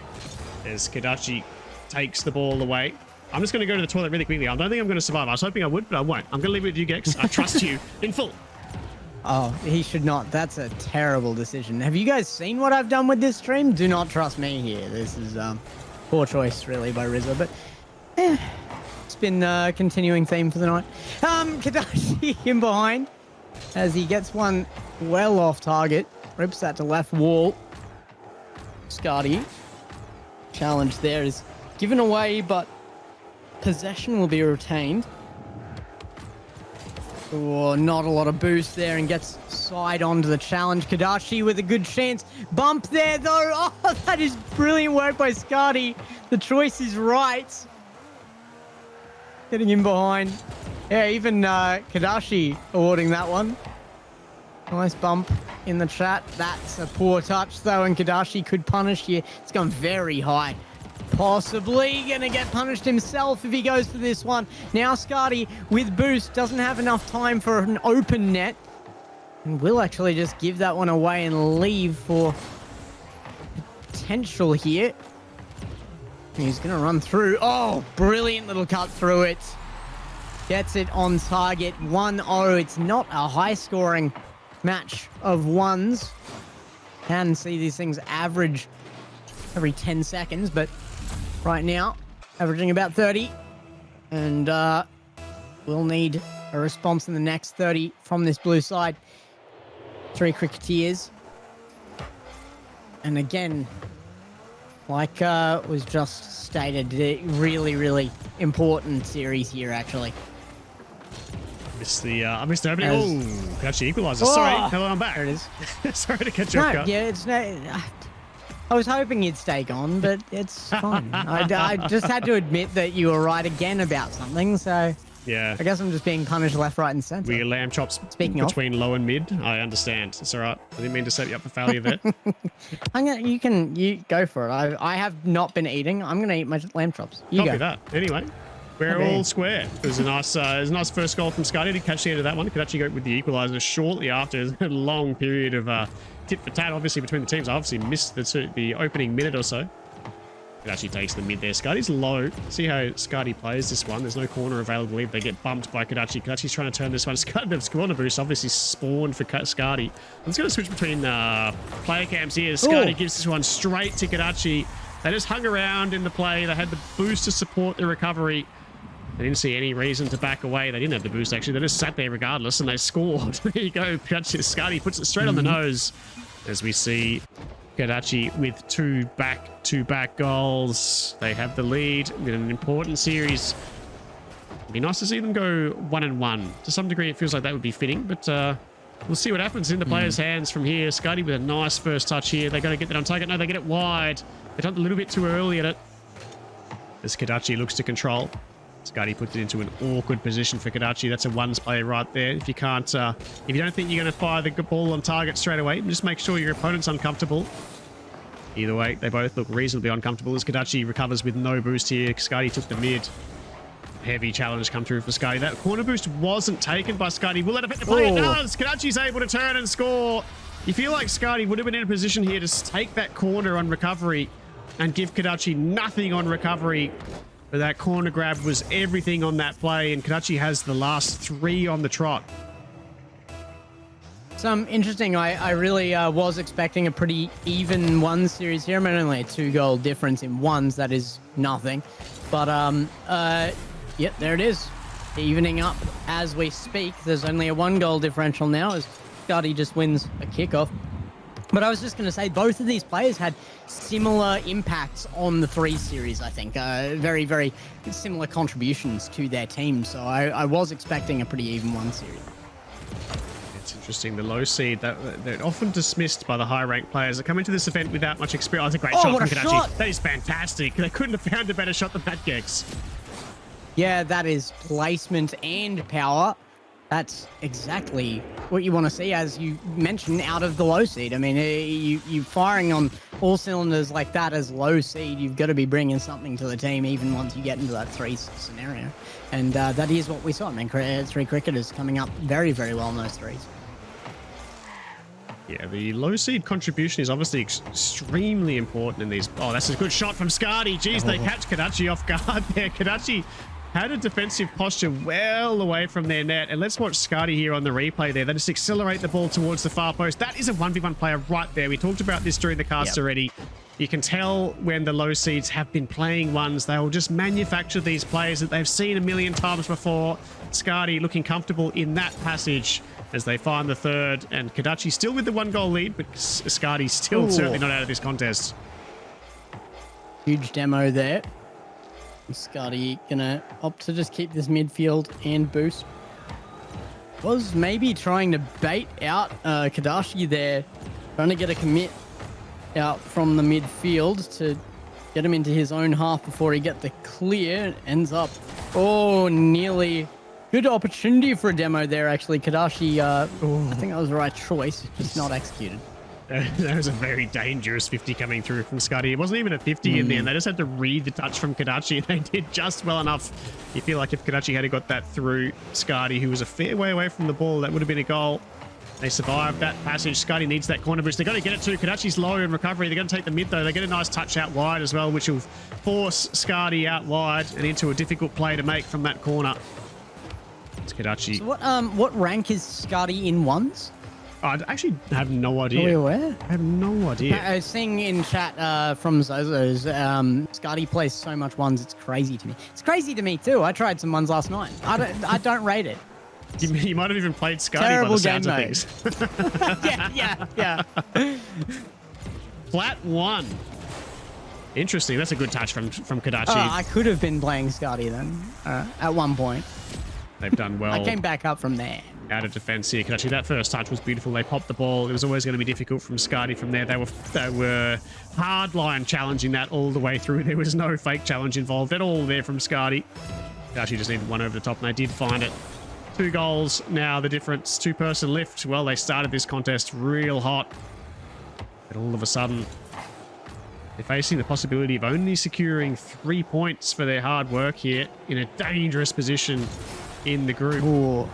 as Kadachi takes the ball away. I'm just going to go to the toilet really quickly. I don't think I'm going to survive. I was hoping I would, but I won't. I'm going to leave it with you, Gex. I trust you in full. Oh, he should not. That's a terrible decision. Have you guys seen what I've done with this stream? Do not trust me here. This is poor choice, really, by Rizzo. But it's been a continuing theme for the night. Kadashi in behind as he gets one well off target. Rips that to left wall. Scardy. Challenge there is given away, but possession will be retained. Oh, not a lot of boost there and gets side onto the challenge. Kadashi with a good chance. Bump there though. Oh, that is brilliant work by Scardy. The choice is right. Getting in behind. Yeah, even Kadashi awarding that one. Nice bump in the chat. That's a poor touch though, and Kadashi could punish here. It's gone very high. Possibly gonna get punished himself if he goes for this one. Now Scardy with boost doesn't have enough time for an open net, and will actually just give that one away and leave for potential here. He's gonna run through. Oh, brilliant little cut through it. Gets it on target. 1-0. It's not a high scoring match of ones. Can see these things average every 10 seconds, but right now, averaging about 30. And we'll need a response in the next 30 from this blue side. 3 Cricketeers. And again, like was just stated, really important series here, actually. I missed the opening. Oh, Kadachi equalizer. Sorry. Hello, I'm back. There it is. Sorry to catch you off guard. Yeah, it's no... I was hoping you'd stay gone, but it's fine. I just had to admit that you were right again about something, so... Yeah. I guess I'm just being punished left, right, and center. We lamb chops between low and mid. I understand. It's all right. I didn't mean to set you up for failure there. You go for it. I have not been eating. I'm gonna eat my lamb chops. You Copy go. that. Anyway, we're all square. It was a nice first goal from Scotty to catch the end of that one. Could actually go with the equaliser shortly after a long period of tit for tat, obviously between the teams. I obviously missed the opening minute or so. It actually takes the mid there. Scardy's low. See how Scardy plays this one. There's no corner available either. They get bumped by Kadachi. Kadachi's trying to turn this one. The corner boost obviously spawned for Scardy. I'm just going to switch between player cams here. Scardy gives this one straight to Kadachi. They just hung around in the play. They had the boost to support the recovery. They didn't see any reason to back away. They didn't have the boost, actually. They just sat there regardless, and they scored. There you go. Scardy puts it straight on the nose as we see Kadachi with two back-to-back goals. They have the lead in an important series. It'd be nice to see them go 1-1. To some degree, it feels like that would be fitting, but we'll see what happens in the players' hands from here. Scardy with a nice first touch here. They got to get that on target. No, they get it wide. They jumped a little bit too early at it. As Kadachi looks to control. Scardy puts it into an awkward position for Kadachi. That's a ones play right there. If you can't, if you don't think you're going to fire the ball on target straight away, just make sure your opponent's uncomfortable. Either way, they both look reasonably uncomfortable as Kadachi recovers with no boost here. Scardy took the mid. Heavy challenge come through for Scardy. That corner boost wasn't taken by Scardy. Will that affect the play? It does! Kadachi's able to turn and score. You feel like Scardy would have been in a position here to take that corner on recovery and give Kadachi nothing on recovery. But that corner grab was everything on that play, and Kadachi has the last 3 on the trot. Some interesting. I really was expecting a pretty even one series here. I mean, only a 2-goal difference in ones. That is nothing. But, yep, there it is. Evening up as we speak. There's only a 1-goal differential now as Scardy just wins a kickoff. But I was just going to say, both of these players had similar impacts on the 3 series, I think. Very, very similar contributions to their team. So I was expecting a pretty even one series. It's interesting. The low seed, they're often dismissed by the high-ranked players that come into this event without much experience. That's a great shot from Kadachi. Shot. That is fantastic. They couldn't have found a better shot than that, Gex. Yeah, that is placement and power. That's exactly what you want to see, as you mentioned, out of the low seed. I mean, you firing on all cylinders like that as low seed, you've got to be bringing something to the team, even once you get into that 3 scenario. And that is what we saw. I mean, 3 cricketers coming up very, very well in those 3s. Yeah, the low seed contribution is obviously extremely important in these. Oh, that's a good shot from Scardy. Jeez, they catch Kadachi off guard there. Kadachi had a defensive posture well away from their net. And let's watch Scardy here on the replay there. They just accelerate the ball towards the far post. That is a 1v1 player right there. We talked about this during the cast already. You can tell when the low seeds have been playing ones, they will just manufacture these players that they've seen a million times before. Scardy looking comfortable in that passage as they find the 3rd, and Kadachi still with the 1-goal lead, but Scardy's still certainly not out of this contest. Huge demo there. Scardy gonna opt to just keep this midfield and boost. Was maybe trying to bait out Kadashi there, trying to get a commit out from the midfield to get him into his own half before he get the clear. Ends up, nearly. Good opportunity for a demo there, actually. Kadashi, I think that was the right choice, just not executed. That was a very dangerous 50 coming through from Scotty. It wasn't even a 50 in there, and they just had to read the touch from Kadachi, and they did just well enough. You feel like if Kadachi had got that through Scotty, who was a fair way away from the ball, that would have been a goal. They survived that passage. Scotty needs that corner boost. They've got to get it to. Kadachi's low in recovery. They're going to take the mid, though. They get a nice touch out wide as well, which will force Scotty out wide and into a difficult play to make from that corner. It's Kadachi. So what rank is Scotty in ones? I actually have no idea. Are you aware? I have no idea. I was seeing in chat from Zozo's, Scotty plays so much ones, it's crazy to me. It's crazy to me too. I tried some ones last night. I don't rate it. You might have even played Scotty by the sounds of things. yeah. Flat 1. Interesting. That's a good touch from Kadachi. I could have been playing Scotty then at one point. They've done well. I came back up from there. Out of defense here. Kadachi, that first touch was beautiful. They popped the ball. It was always going to be difficult from Scotty from there. They were hardline challenging that all the way through. There was no fake challenge involved at all there from Scotty. Kadachi just needed one over the top, and they did find it. 2 goals now, the difference. 2-person lift. Well, they started this contest real hot. But all of a sudden, they're facing the possibility of only securing 3 points for their hard work here in a dangerous position in the group. Ooh.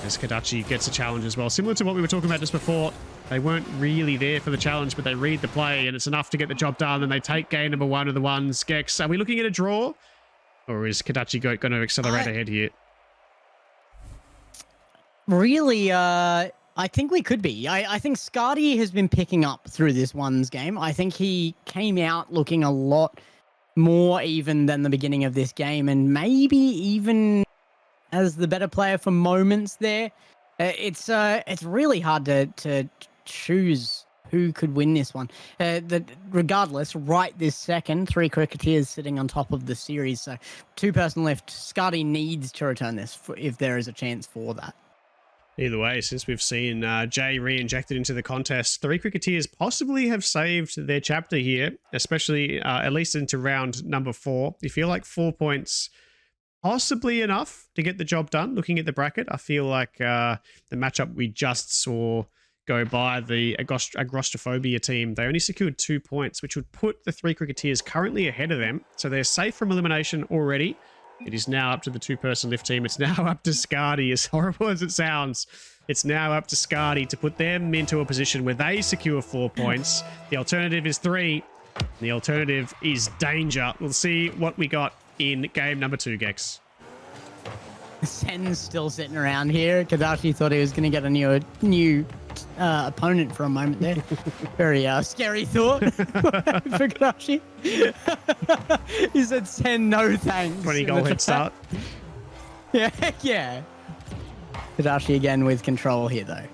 As Kadachi gets a challenge as well. Similar to what we were talking about just before, they weren't really there for the challenge, but they read the play, and it's enough to get the job done, and they take game number 1 of the ones. Gex, are we looking at a draw? Or is Kadachi going to accelerate ahead here? Really, I think we could be. I think Scotty has been picking up through this ones game. I think he came out looking a lot more even than the beginning of this game, and maybe even as the better player for moments there. It's really hard to choose who could win this one. Regardless, right this second, 3 Cricketeers sitting on top of the series. So 2-person lift. Scotty needs to return this if there is a chance for that. Either way, since we've seen Jay re-injected into the contest, 3 Cricketeers possibly have saved their chapter here, especially at least into round number 4. You feel like 4 points possibly enough to get the job done. Looking at the bracket, I feel like the matchup we just saw go by, the Agrostrophobia team, they only secured 2 points, which would put the 3 Cricketeers currently ahead of them. So they're safe from elimination already. It is now up to the 2-person lift team. It's now up to Scardy, as horrible as it sounds. It's now up to Scardy to put them into a position where they secure 4 points. The alternative is 3. The alternative is danger. We'll see what we got in game number 2, Gex. Sen's still sitting around here. Kadashi thought he was going to get a new opponent for a moment there. Very scary thought for Kadashi. He said, Sen, no thanks. 20-goal head start. Yeah. Kadashi again with control here, though.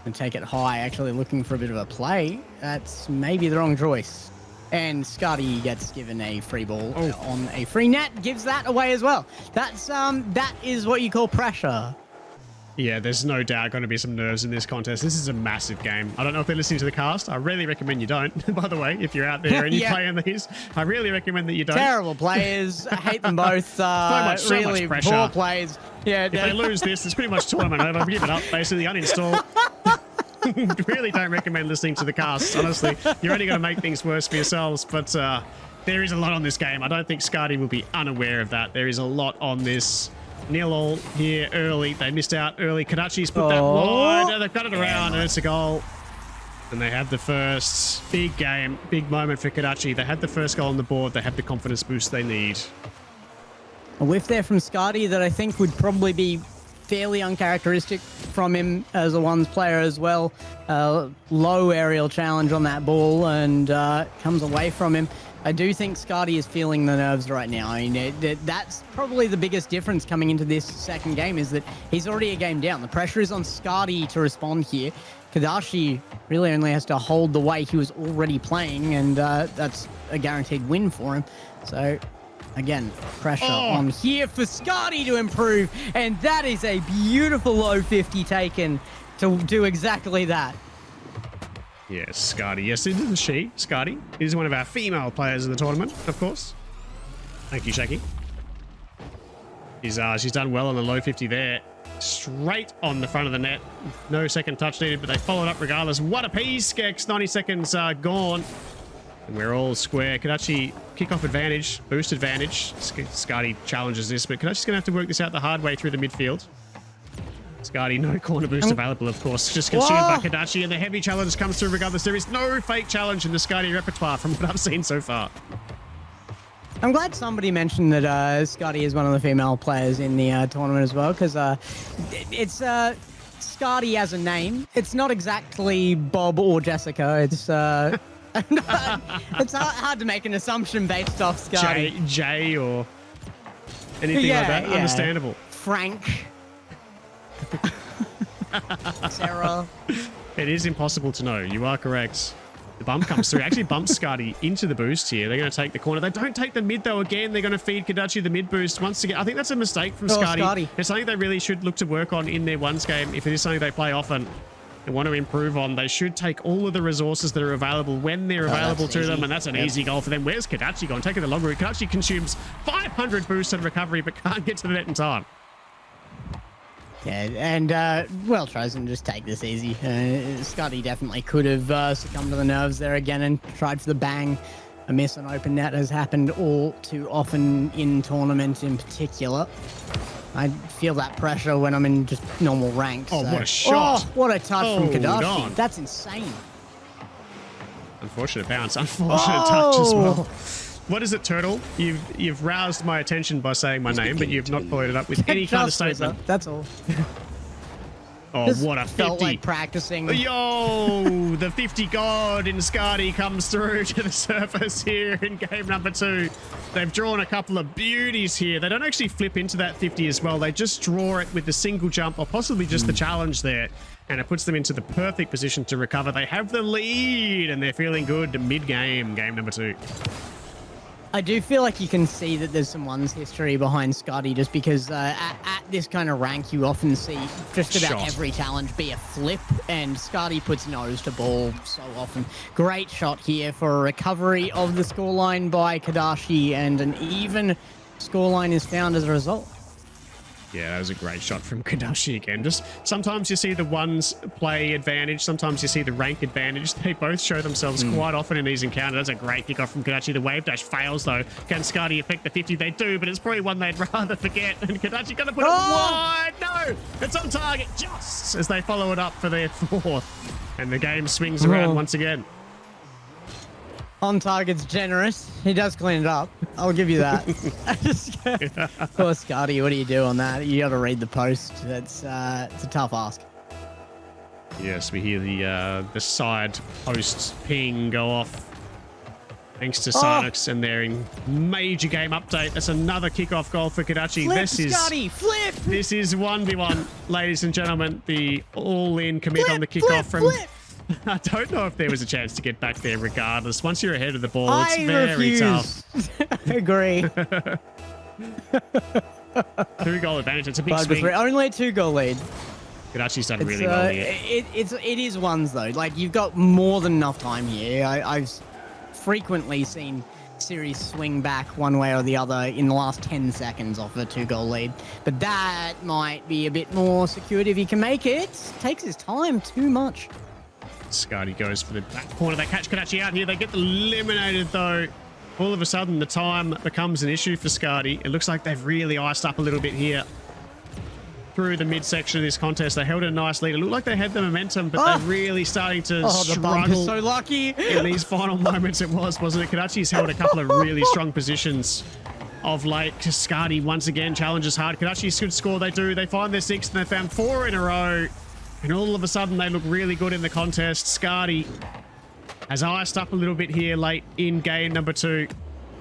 And take it high, actually looking for a bit of a play. That's maybe the wrong choice. And Scotty gets given a free ball on a free net, gives that away as well. That is what you call pressure. Yeah, there's no doubt going to be some nerves in this contest. This is a massive game. I don't know if they're listening to the cast. I really recommend you don't. By the way, if you're out there and you're playing these, I really recommend that you don't. Terrible players. I hate them both. so really much pressure. poor players. Yeah, if they lose this, it's pretty much tournament over. Give it up, basically. Uninstall. Really don't recommend listening to the cast, honestly. You're only going to make things worse for yourselves. But there is a lot on this game. I don't think Scotty will be unaware of that. There is a lot on this. 0-all here early. They missed out early. Kadachi's put that wide. And they've got it around, and it's a goal. And they have the first big game, big moment for Kadachi. They had the first goal on the board. They have the confidence boost they need. A whiff there from Scotty that I think would probably be fairly uncharacteristic from him as a ones player as well. Low aerial challenge on that ball and comes away from him. I do think Scotty is feeling the nerves right now. I mean, that's probably the biggest difference coming into this second game is that he's already a game down. The pressure is on Scotty to respond here. Kadashi really only has to hold the way he was already playing, and that's a guaranteed win for him. So, again, pressure on here for Scotty to improve, and that is a beautiful low 50 taken to do exactly that. Yes, Scotty. Yes, it is she. Scotty is one of our female players in the tournament, of course. Thank you, Shaki. She's done well on the low 50 there. Straight on the front of the net. No second touch needed, but they followed up regardless. What a piece, Gex. 90 seconds gone. And we're all square. Kadachi kick-off advantage, boost advantage. Scotty challenges this, but Kadachi's going to have to work this out the hard way through the midfield. Scotty, no corner boost available, of course. Just consumed by Kadachi, and the heavy challenge comes through regardless. There is no fake challenge in the Scotty repertoire from what I've seen so far. I'm glad somebody mentioned that Scotty is one of the female players in the tournament as well, because it's Scotty as a name. It's not exactly Bob or Jessica. It's it's hard to make an assumption based off Scotty. Jay or anything like that. Understandable. Frank. Sarah. It is impossible to know. You are correct. The bump comes through. Actually bumps Scotty into the boost here. They're going to take the corner. They don't take the mid, though. Again, they're going to feed Kadachi the mid boost once again. I think that's a mistake from Scotty. It's something they really should look to work on in their ones game. If it is something they play often and want to improve on, they should take all of the resources that are available when they're available to them, and that's an easy goal for them. Where's Kadachi gone? Taking the long route. Kadachi consumes 500 boosts and recovery, but can't get to the net in time. Yeah, and well tries and just take this easy. Scotty definitely could have succumbed to the nerves there again and tried for the bang. A miss on open net has happened all too often in tournaments in particular. I feel that pressure when I'm in just normal ranks. Oh, so. What a shot. Oh, what a touch from Kadashi. That's insane. Unfortunate bounce. Unfortunate touch as well. What is it, Turtle? You've roused my attention by saying my name, but you've not followed it up with any kind of statement. That's all. Oh, just what a 50. Felt like practicing. Yo, the 50 god in Scotty comes through to the surface here in game number 2. They've drawn a couple of beauties here. They don't actually flip into that 50 as well. They just draw it with the single jump or possibly just the challenge there. And it puts them into the perfect position to recover. They have the lead and they're feeling good mid-game, game number 2. I do feel like you can see that there's some ones history behind Scotty just because at this kind of rank you often see just about every challenge be a flip, and Scotty puts nose to ball so often. Great shot here for a recovery of the scoreline by Kadashi, and an even scoreline is found as a result. Yeah, that was a great shot from Kadashi again. Just sometimes you see the ones play advantage, sometimes you see the rank advantage. They both show themselves quite often in these encounters. That's a great kickoff from Kadashi. The wave dash fails though. Can Scotty affect the 50? They do, but it's probably one they'd rather forget. And Kadashi gonna put it wide. No, it's on target just as they follow it up for their 4th. And the game swings around once again. On target's generous. He does clean it up. I'll give you that. Poor Scotty, what do you do on that? You got to read the post. It's a tough ask. Yes, we hear the side post ping go off. Thanks to Sarnux and their major game update. That's another kickoff goal for Kadachi. Flip, Scotty, flip! This is 1v1, ladies and gentlemen. The all-in commit on the kickoff from... I don't know if there was a chance to get back there regardless. Once you're ahead of the ball, it's very tough. I agree. 2-goal advantage. It's a big swing. Only a 2-goal lead. Kadachi's done really well here. It is ones though. Like you've got more than enough time here. I've frequently seen series swing back one way or the other in the last 10 seconds off a 2-goal lead. But that might be a bit more secured if he can make it. Takes his time too much. Scotty goes for the back corner. They catch Kadachi out here. They get eliminated though. All of a sudden, the time becomes an issue for Scotty. It looks like they've really iced up a little bit here. Through the midsection of this contest, they held a nice lead. It looked like they had the momentum, but they're really starting to struggle. The so lucky. In these final moments, wasn't it? Kadachi's held a couple of really strong positions of late. Scotty once again challenges hard. Kadachi's good score. They do. They find their 6th, and they found 4 in a row. And all of a sudden, they look really good in the contest. Scotty has iced up a little bit here late in game number 2.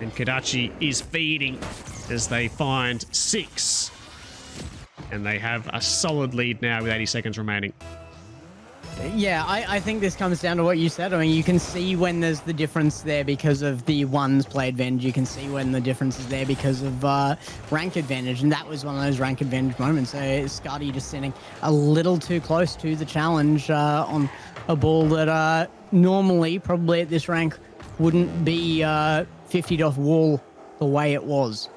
And Kadachi is feeding as they find 6. And they have a solid lead now with 80 seconds remaining. Yeah, I think this comes down to what you said. I mean, you can see when there's the difference there because of the ones play advantage. You can see when the difference is there because of rank advantage. And that was one of those rank advantage moments. Scotty just sitting a little too close to the challenge on a ball that normally, probably at this rank, wouldn't be 50'd off wall the way it was.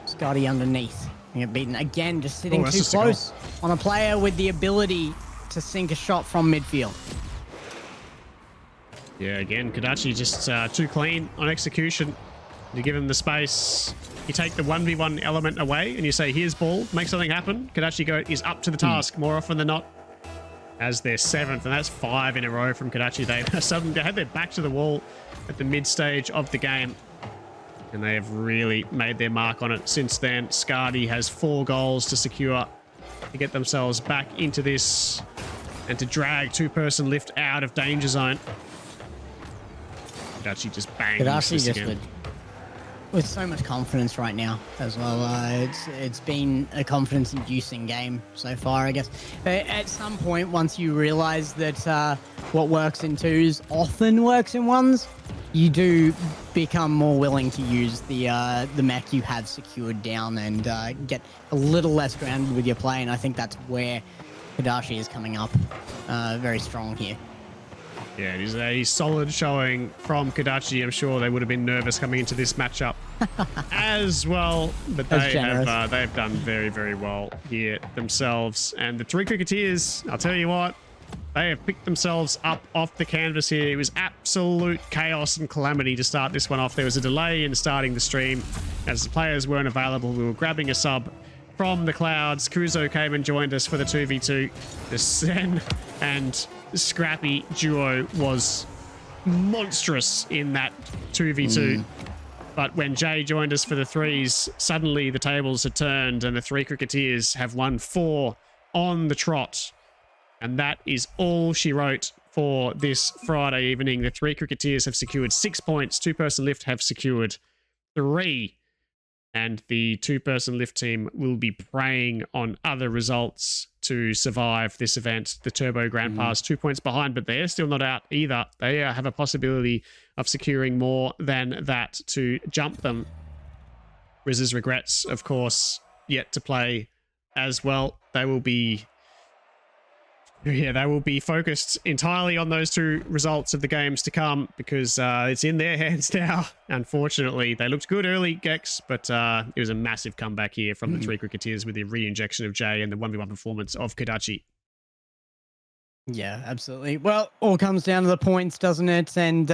Scotty underneath. Get beaten again, just sitting too close on a player with the ability to sink a shot from midfield. Yeah, again, Kadachi just too clean on execution. You give him the space, you take the 1v1 element away, and you say, here's ball, make something happen. Kadachi is up to the task more often than not as their 7th, and that's 5 in a row from Kadachi. They had their back to the wall at the mid-stage of the game. And they have really made their mark on it since then. Scotty has 4 goals to secure to get themselves back into this and to drag 2-person lift out of danger zone. Kadachi just bangs this again. With so much confidence right now as well. It's been a confidence-inducing game so far, I guess. At some point, once you realize that what works in 2s often works in 1s, you do become more willing to use the mech you have secured down and get a little less grounded with your play. And I think that's where Kadachi is coming up very strong here. Yeah, it is a solid showing from Kadachi. I'm sure they would have been nervous coming into this matchup as well, but they have done very, very well here themselves. And the 3 Cricketeers, I'll tell you what, they have picked themselves up off the canvas here. It was absolute chaos and calamity to start this one off. There was a delay in starting the stream as the players weren't available. We were grabbing a sub from the clouds. Kuzo came and joined us for the 2v2. The Sen and Scrappy duo was monstrous in that 2v2. But when Jay joined us for the 3s, suddenly the tables had turned and the 3 Cricketeers have won 4 on the trot. And that is all she wrote for this Friday evening. The 3 Cricketeers have secured 6 points. 2-person lift have secured 3. And the 2-person lift team will be preying on other results to survive this event. The Turbo Grand Pass 2 points behind, but they're still not out either. They have a possibility of securing more than that to jump them. Riz's Regrets, of course, yet to play as well. They will be focused entirely on those 2 results of the games to come because it's in their hands now. Unfortunately, they looked good early, Gex, but it was a massive comeback here from the 3 Cricketeers with the re-injection of Jay and the 1v1 performance of Kadachi. Yeah, absolutely. Well, all comes down to the points, doesn't it? And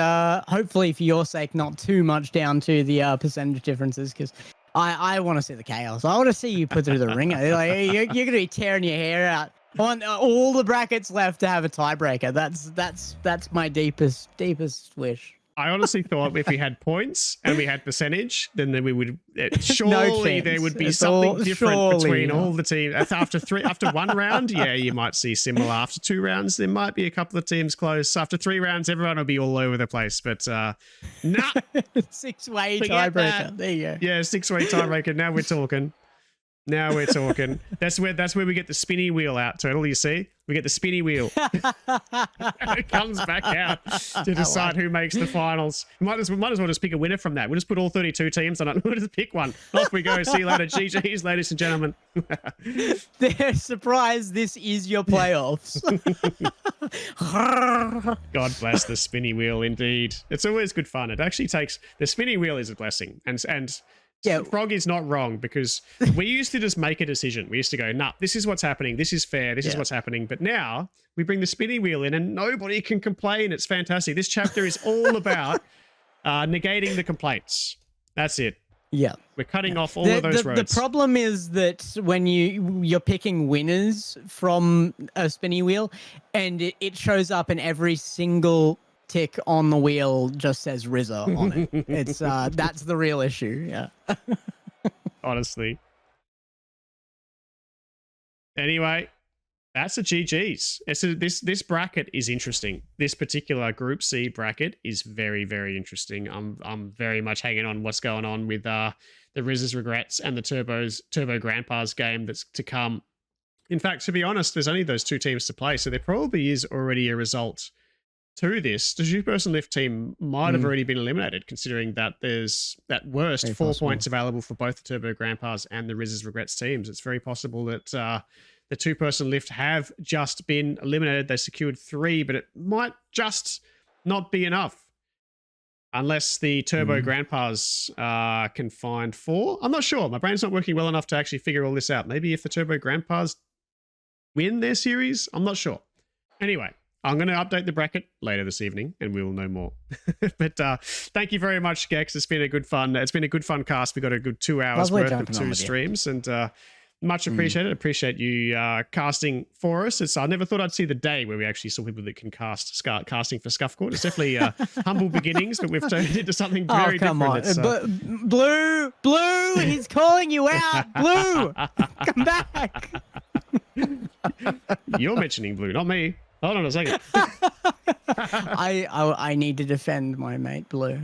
hopefully for your sake, not too much down to the percentage differences because I want to see the chaos. I want to see you put through the ringer. Like, you're going to be tearing your hair out. I want all the brackets left to have a tiebreaker. That's my deepest wish. I honestly thought if we had points and we had percentage, then we would surely there would be something different between all the teams. After 1 round, yeah, you might see similar. After 2 rounds, there might be a couple of teams close. After 3 rounds, everyone will be all over the place. But nah, 6-way tiebreaker. There you go. Yeah, 6-way tiebreaker. Now we're talking. Now we're talking. That's where we get the spinny wheel out, Turtle. You see, we get the spinny wheel. It comes back out to decide who makes the finals. We might as well just pick a winner from that. We'll just put all 32 teams on it. We'll just pick one. Off we go. See you later. GG's, ladies and gentlemen. They're surprised this is your playoffs. God bless the spinny wheel, indeed. It's always good fun. It actually takes the spinny wheel is a blessing, and. Yeah, Frog is not wrong, because we used to just make a decision. We used to go, nah, this is what's happening. This is fair. This is what's happening. But now we bring the spinny wheel in and nobody can complain. It's fantastic. This chapter is all about negating the complaints. That's it. Yeah. We're cutting off all of those roads. The problem is that when you're picking winners from a spinny wheel and it shows up in every single tick on the wheel just says RZA on it. It's that's the real issue. Yeah. Honestly. Anyway, that's the GGs. This bracket is interesting. This particular Group C bracket is very, very interesting. I'm very much hanging on what's going on with the RZA's Regrets and the Turbo Grandpa's game that's to come. In fact, to be honest, there's only those two teams to play, so there probably is already a result to this. The two-person lift team might have already been eliminated, considering that there's at worst very 4 possible. Points available for both the Turbo Grandpas and the RZA's Regrets teams. It's very possible that the two-person lift have just been eliminated. They secured 3, but it might just not be enough unless the Turbo Grandpas can find 4. I'm not sure. My brain's not working well enough to actually figure all this out. Maybe if the Turbo Grandpas win their series, I'm not sure. Anyway, I'm going to update the bracket later this evening, and we will know more. But thank you very much, Gex. It's been a good fun. It's been a good fun cast. We got a good 2 hours worth of 2 streams, and much appreciated. Appreciate you casting for us. I never thought I'd see the day where we actually saw people that can start casting for Scuff Court. It's definitely humble beginnings, but we've turned it into something very different. On. Blue, he's calling you out. Blue, come back. You're mentioning Blue, not me. Hold on a second. I need to defend my mate Blue.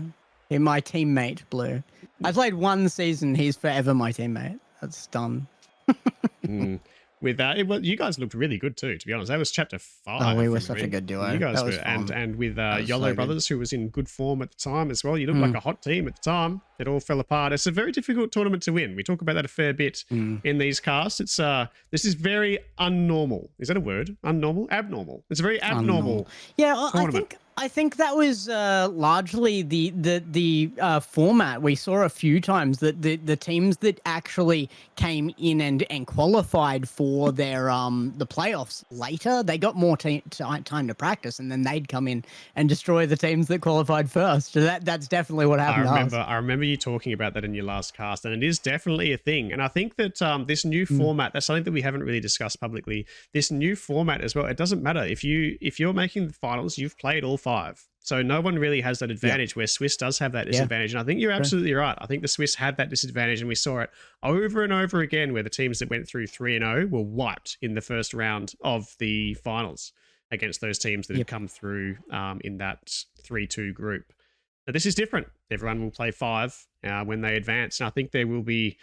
My teammate Blue. I played 1 season. He's forever my teammate. That's done. With that, you guys looked really good too, to be honest. That was chapter 5. Oh, we were such a good duo. You guys were, and with YOLO Brothers, who was in good form at the time as well. You looked like a hot team at the time. It all fell apart. It's a very difficult tournament to win. We talk about that a fair bit in these casts. It's this is very unnormal. Is that a word? Unnormal? Abnormal. It's a very abnormal. Yeah, I think that was largely the format. We saw a few times that the teams that actually came in and qualified for their the playoffs later, they got more time to practice, and then they'd come in and destroy the teams that qualified first. So that's definitely what happened. I remember you talking about that in your last cast, and it is definitely a thing. And I think that this new format, that's something that we haven't really discussed publicly. This new format as well, it doesn't matter if you're making the finals, you've played all 5. So no one really has that advantage where Swiss does have that disadvantage. And I think you're absolutely right. I think the Swiss had that disadvantage, and we saw it over and over again where the teams that went through 3-0 were wiped in the first round of the finals against those teams that had come through in that 3-2 group. But this is different. Everyone will play 5 when they advance. And I think there will be,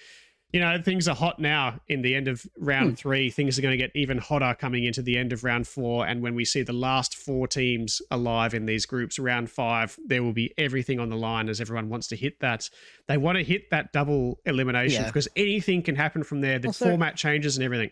things are hot now in the end of round 3. Things are going to get even hotter coming into the end of round 4. And when we see the last 4 teams alive in these groups, round 5, there will be everything on the line as everyone wants to hit that. They want to hit that double elimination because anything can happen from there. The format changes and everything.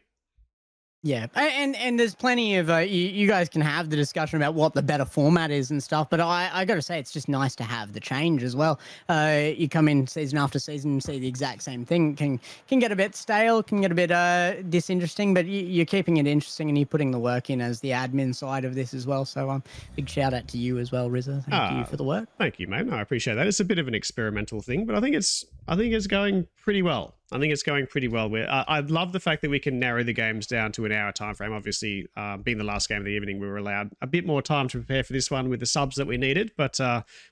Yeah, and there's plenty of you guys can have the discussion about what the better format is and stuff, but I got to say it's just nice to have the change as well. You come in season after season and see the exact same thing. Can get a bit stale, can get a bit disinteresting, but you're keeping it interesting and you're putting the work in as the admin side of this as well. So big shout out to you as well, RZA. Thank you for the work. Thank you, mate. No, I appreciate that. It's a bit of an experimental thing, but I think it's going pretty well. I think it's going pretty well. I love the fact that we can narrow the games down to an hour time frame. Obviously, being the last game of the evening, we were allowed a bit more time to prepare for this one with the subs that we needed. But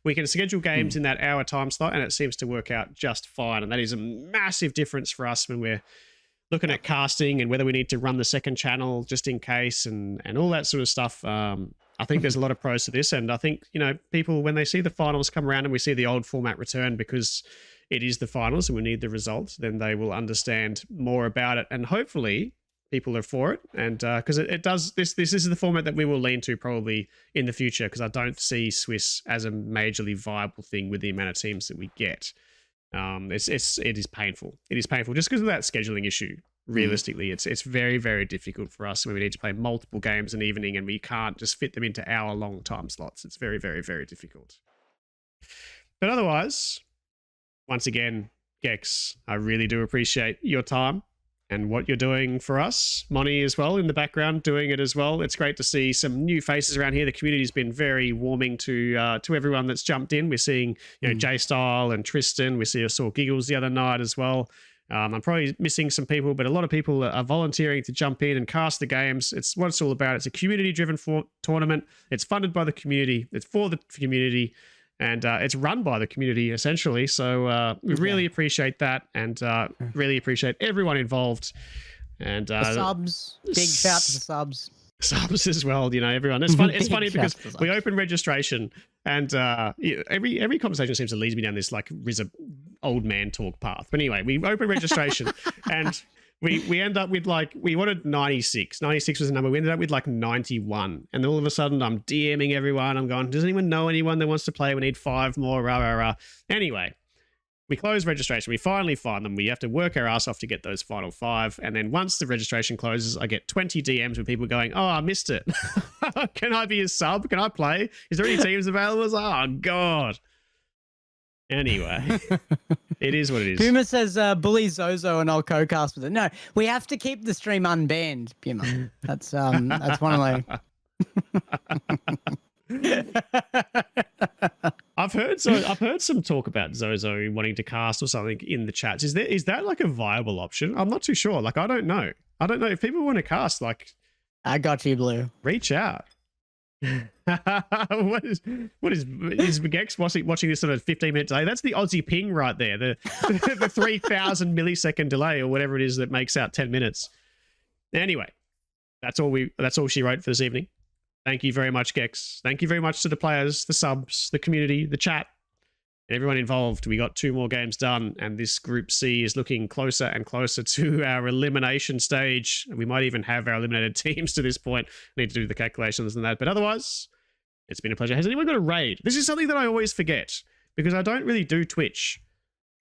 we can schedule games in that hour time slot, and it seems to work out just fine. And that is a massive difference for us when we're looking at casting and whether we need to run the second channel just in case and all that sort of stuff. I think there's a lot of pros to this. And I think, people, when they see the finals come around and we see the old format return, because it is the finals and we need the results, then they will understand more about it. And hopefully people are for it. And because it does, this is the format that we will lean to probably in the future, because I don't see Swiss as a majorly viable thing with the amount of teams that we get. It is painful. It is painful just because of that scheduling issue. Realistically, it's very, very difficult for us when we need to play multiple games an evening and we can't just fit them into hour-long time slots. It's very, very, very difficult. But otherwise, once again, Gex, I really do appreciate your time and what you're doing for us. Moni as well in the background doing it as well. It's great to see some new faces around here. The community's been very warming to everyone that's jumped in. We're seeing J-Style and Tristan. We saw Giggles the other night as well. I'm probably missing some people, but a lot of people are volunteering to jump in and cast the games. It's what it's all about. It's a community-driven tournament. It's funded by the community. It's for the community, and it's run by the community, essentially. So we really appreciate that, and really appreciate everyone involved. And the subs. Big shout to the subs. Subs as well, everyone. It's funny. It's funny because we open registration, and every conversation seems to lead me down this like RZA old man talk path. But anyway, we open registration, and we end up with we wanted 96. 96 was the number. We ended up with 91, and all of a sudden I'm DMing everyone. I'm going, does anyone know anyone that wants to play? We need 5 more. Rah rah rah. Anyway. We close registration. We finally find them. We have to work our ass off to get those final 5. And then once the registration closes, I get 20 DMs with people going, oh, I missed it. Can I be a sub? Can I play? Is there any teams available? Oh, God. Anyway, it is what it is. Puma says, bully Zozo and I'll co-cast with it. No, we have to keep the stream unbanned, Puma. That's one of I've heard some talk about Zozo wanting to cast or something in the chats. Is that a viable option? I'm not too sure. I don't know. I don't know if people want to cast. I got you, Blue. Reach out. what is Gex watching this sort of 15-minute delay? That's the Aussie ping right there. The 3,000 millisecond delay or whatever it is that makes out 10 minutes. Anyway, that's all she wrote for this evening. Thank you very much, Gex. Thank you very much to the players, the subs, the community, the chat, and everyone involved. We got 2 more games done, and this Group C is looking closer and closer to our elimination stage. We might even have our eliminated teams to this point. I need to do the calculations and that. But otherwise, it's been a pleasure. Has anyone got a raid? This is something that I always forget, because I don't really do Twitch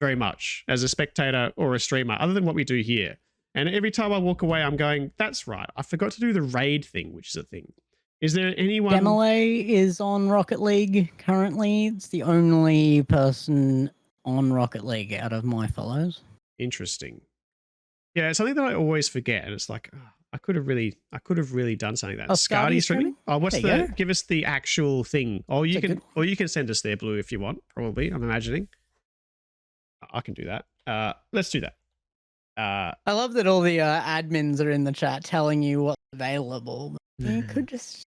very much as a spectator or a streamer, other than what we do here. And every time I walk away, I'm going, that's right. I forgot to do the raid thing, which is a thing. Is there anyone? Demolay is on Rocket League currently. It's the only person on Rocket League out of my fellows. Interesting. Yeah, it's something that I always forget, and it's I could have really done something like that. Scotty streaming? Oh, give us the actual thing. Or you can send us there, Blue, if you want. Probably, I'm imagining. I can do that. Let's do that. I love that all the admins are in the chat telling you what's available. You could just.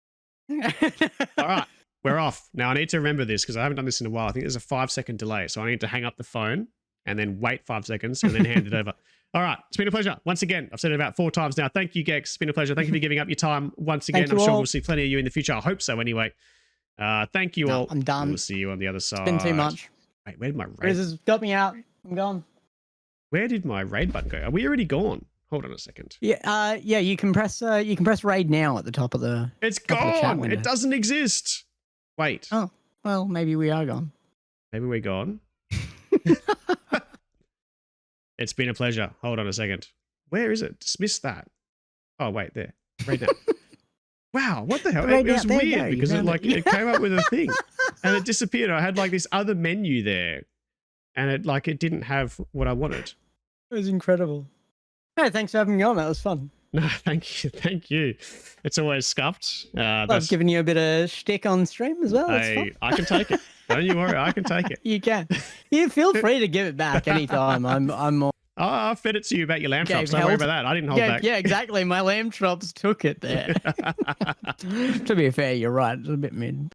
All right, we're off. Now I need to remember this because I haven't done this in a while. I think there's a 5-second delay, so I need to hang up the phone and then wait 5 seconds and then hand it over. All right, it's been a pleasure. Once again, I've said it about 4 times now. Thank you, Gex. It's been a pleasure. Thank you for giving up your time once again. I'm sure we'll see plenty of you in the future. I hope so anyway. Thank you all. I'm done. We'll see you on the other side. It's been too much. Wait, where did my raid? Riz has got me out. I'm gone. Where did my raid button go? Are we already gone? Hold on a second. Yeah, you can press raid now at the top of the. It's gone. It doesn't exist. Wait. Oh, well, maybe we are gone. Maybe we're gone. It's been a pleasure. Hold on a second. Where is it? Dismiss that. Oh, wait, there. Right now. Wow, what the hell? It was weird because it came up with a thing and it disappeared. I had this other menu there and it didn't have what I wanted. It was incredible. Hey, thanks for having me on. That was fun. No, thank you. It's always scuffed. I've given you a bit of shtick on stream as well. I can take it. Don't you worry, I can take it. You can. You feel free to give it back anytime. I'm more. Oh, I fed it to you about your lamb chops. Don't worry about that. I didn't hold back. Yeah, exactly. My lamb chops took it there. To be fair, you're right. It's a bit mid.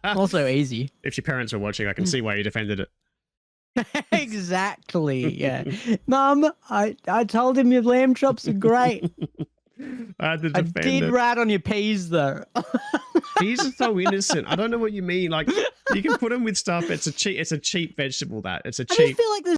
Also easy. If your parents were watching, I can see why you defended it. Exactly. Yeah. Mum, I told him your lamb chops are great. I had to I defend did it. rat on your peas though. Peas are so innocent. I don't know what you mean. Like, you can put them with stuff. It's a cheap vegetable. It's a I just cheap. feel like there's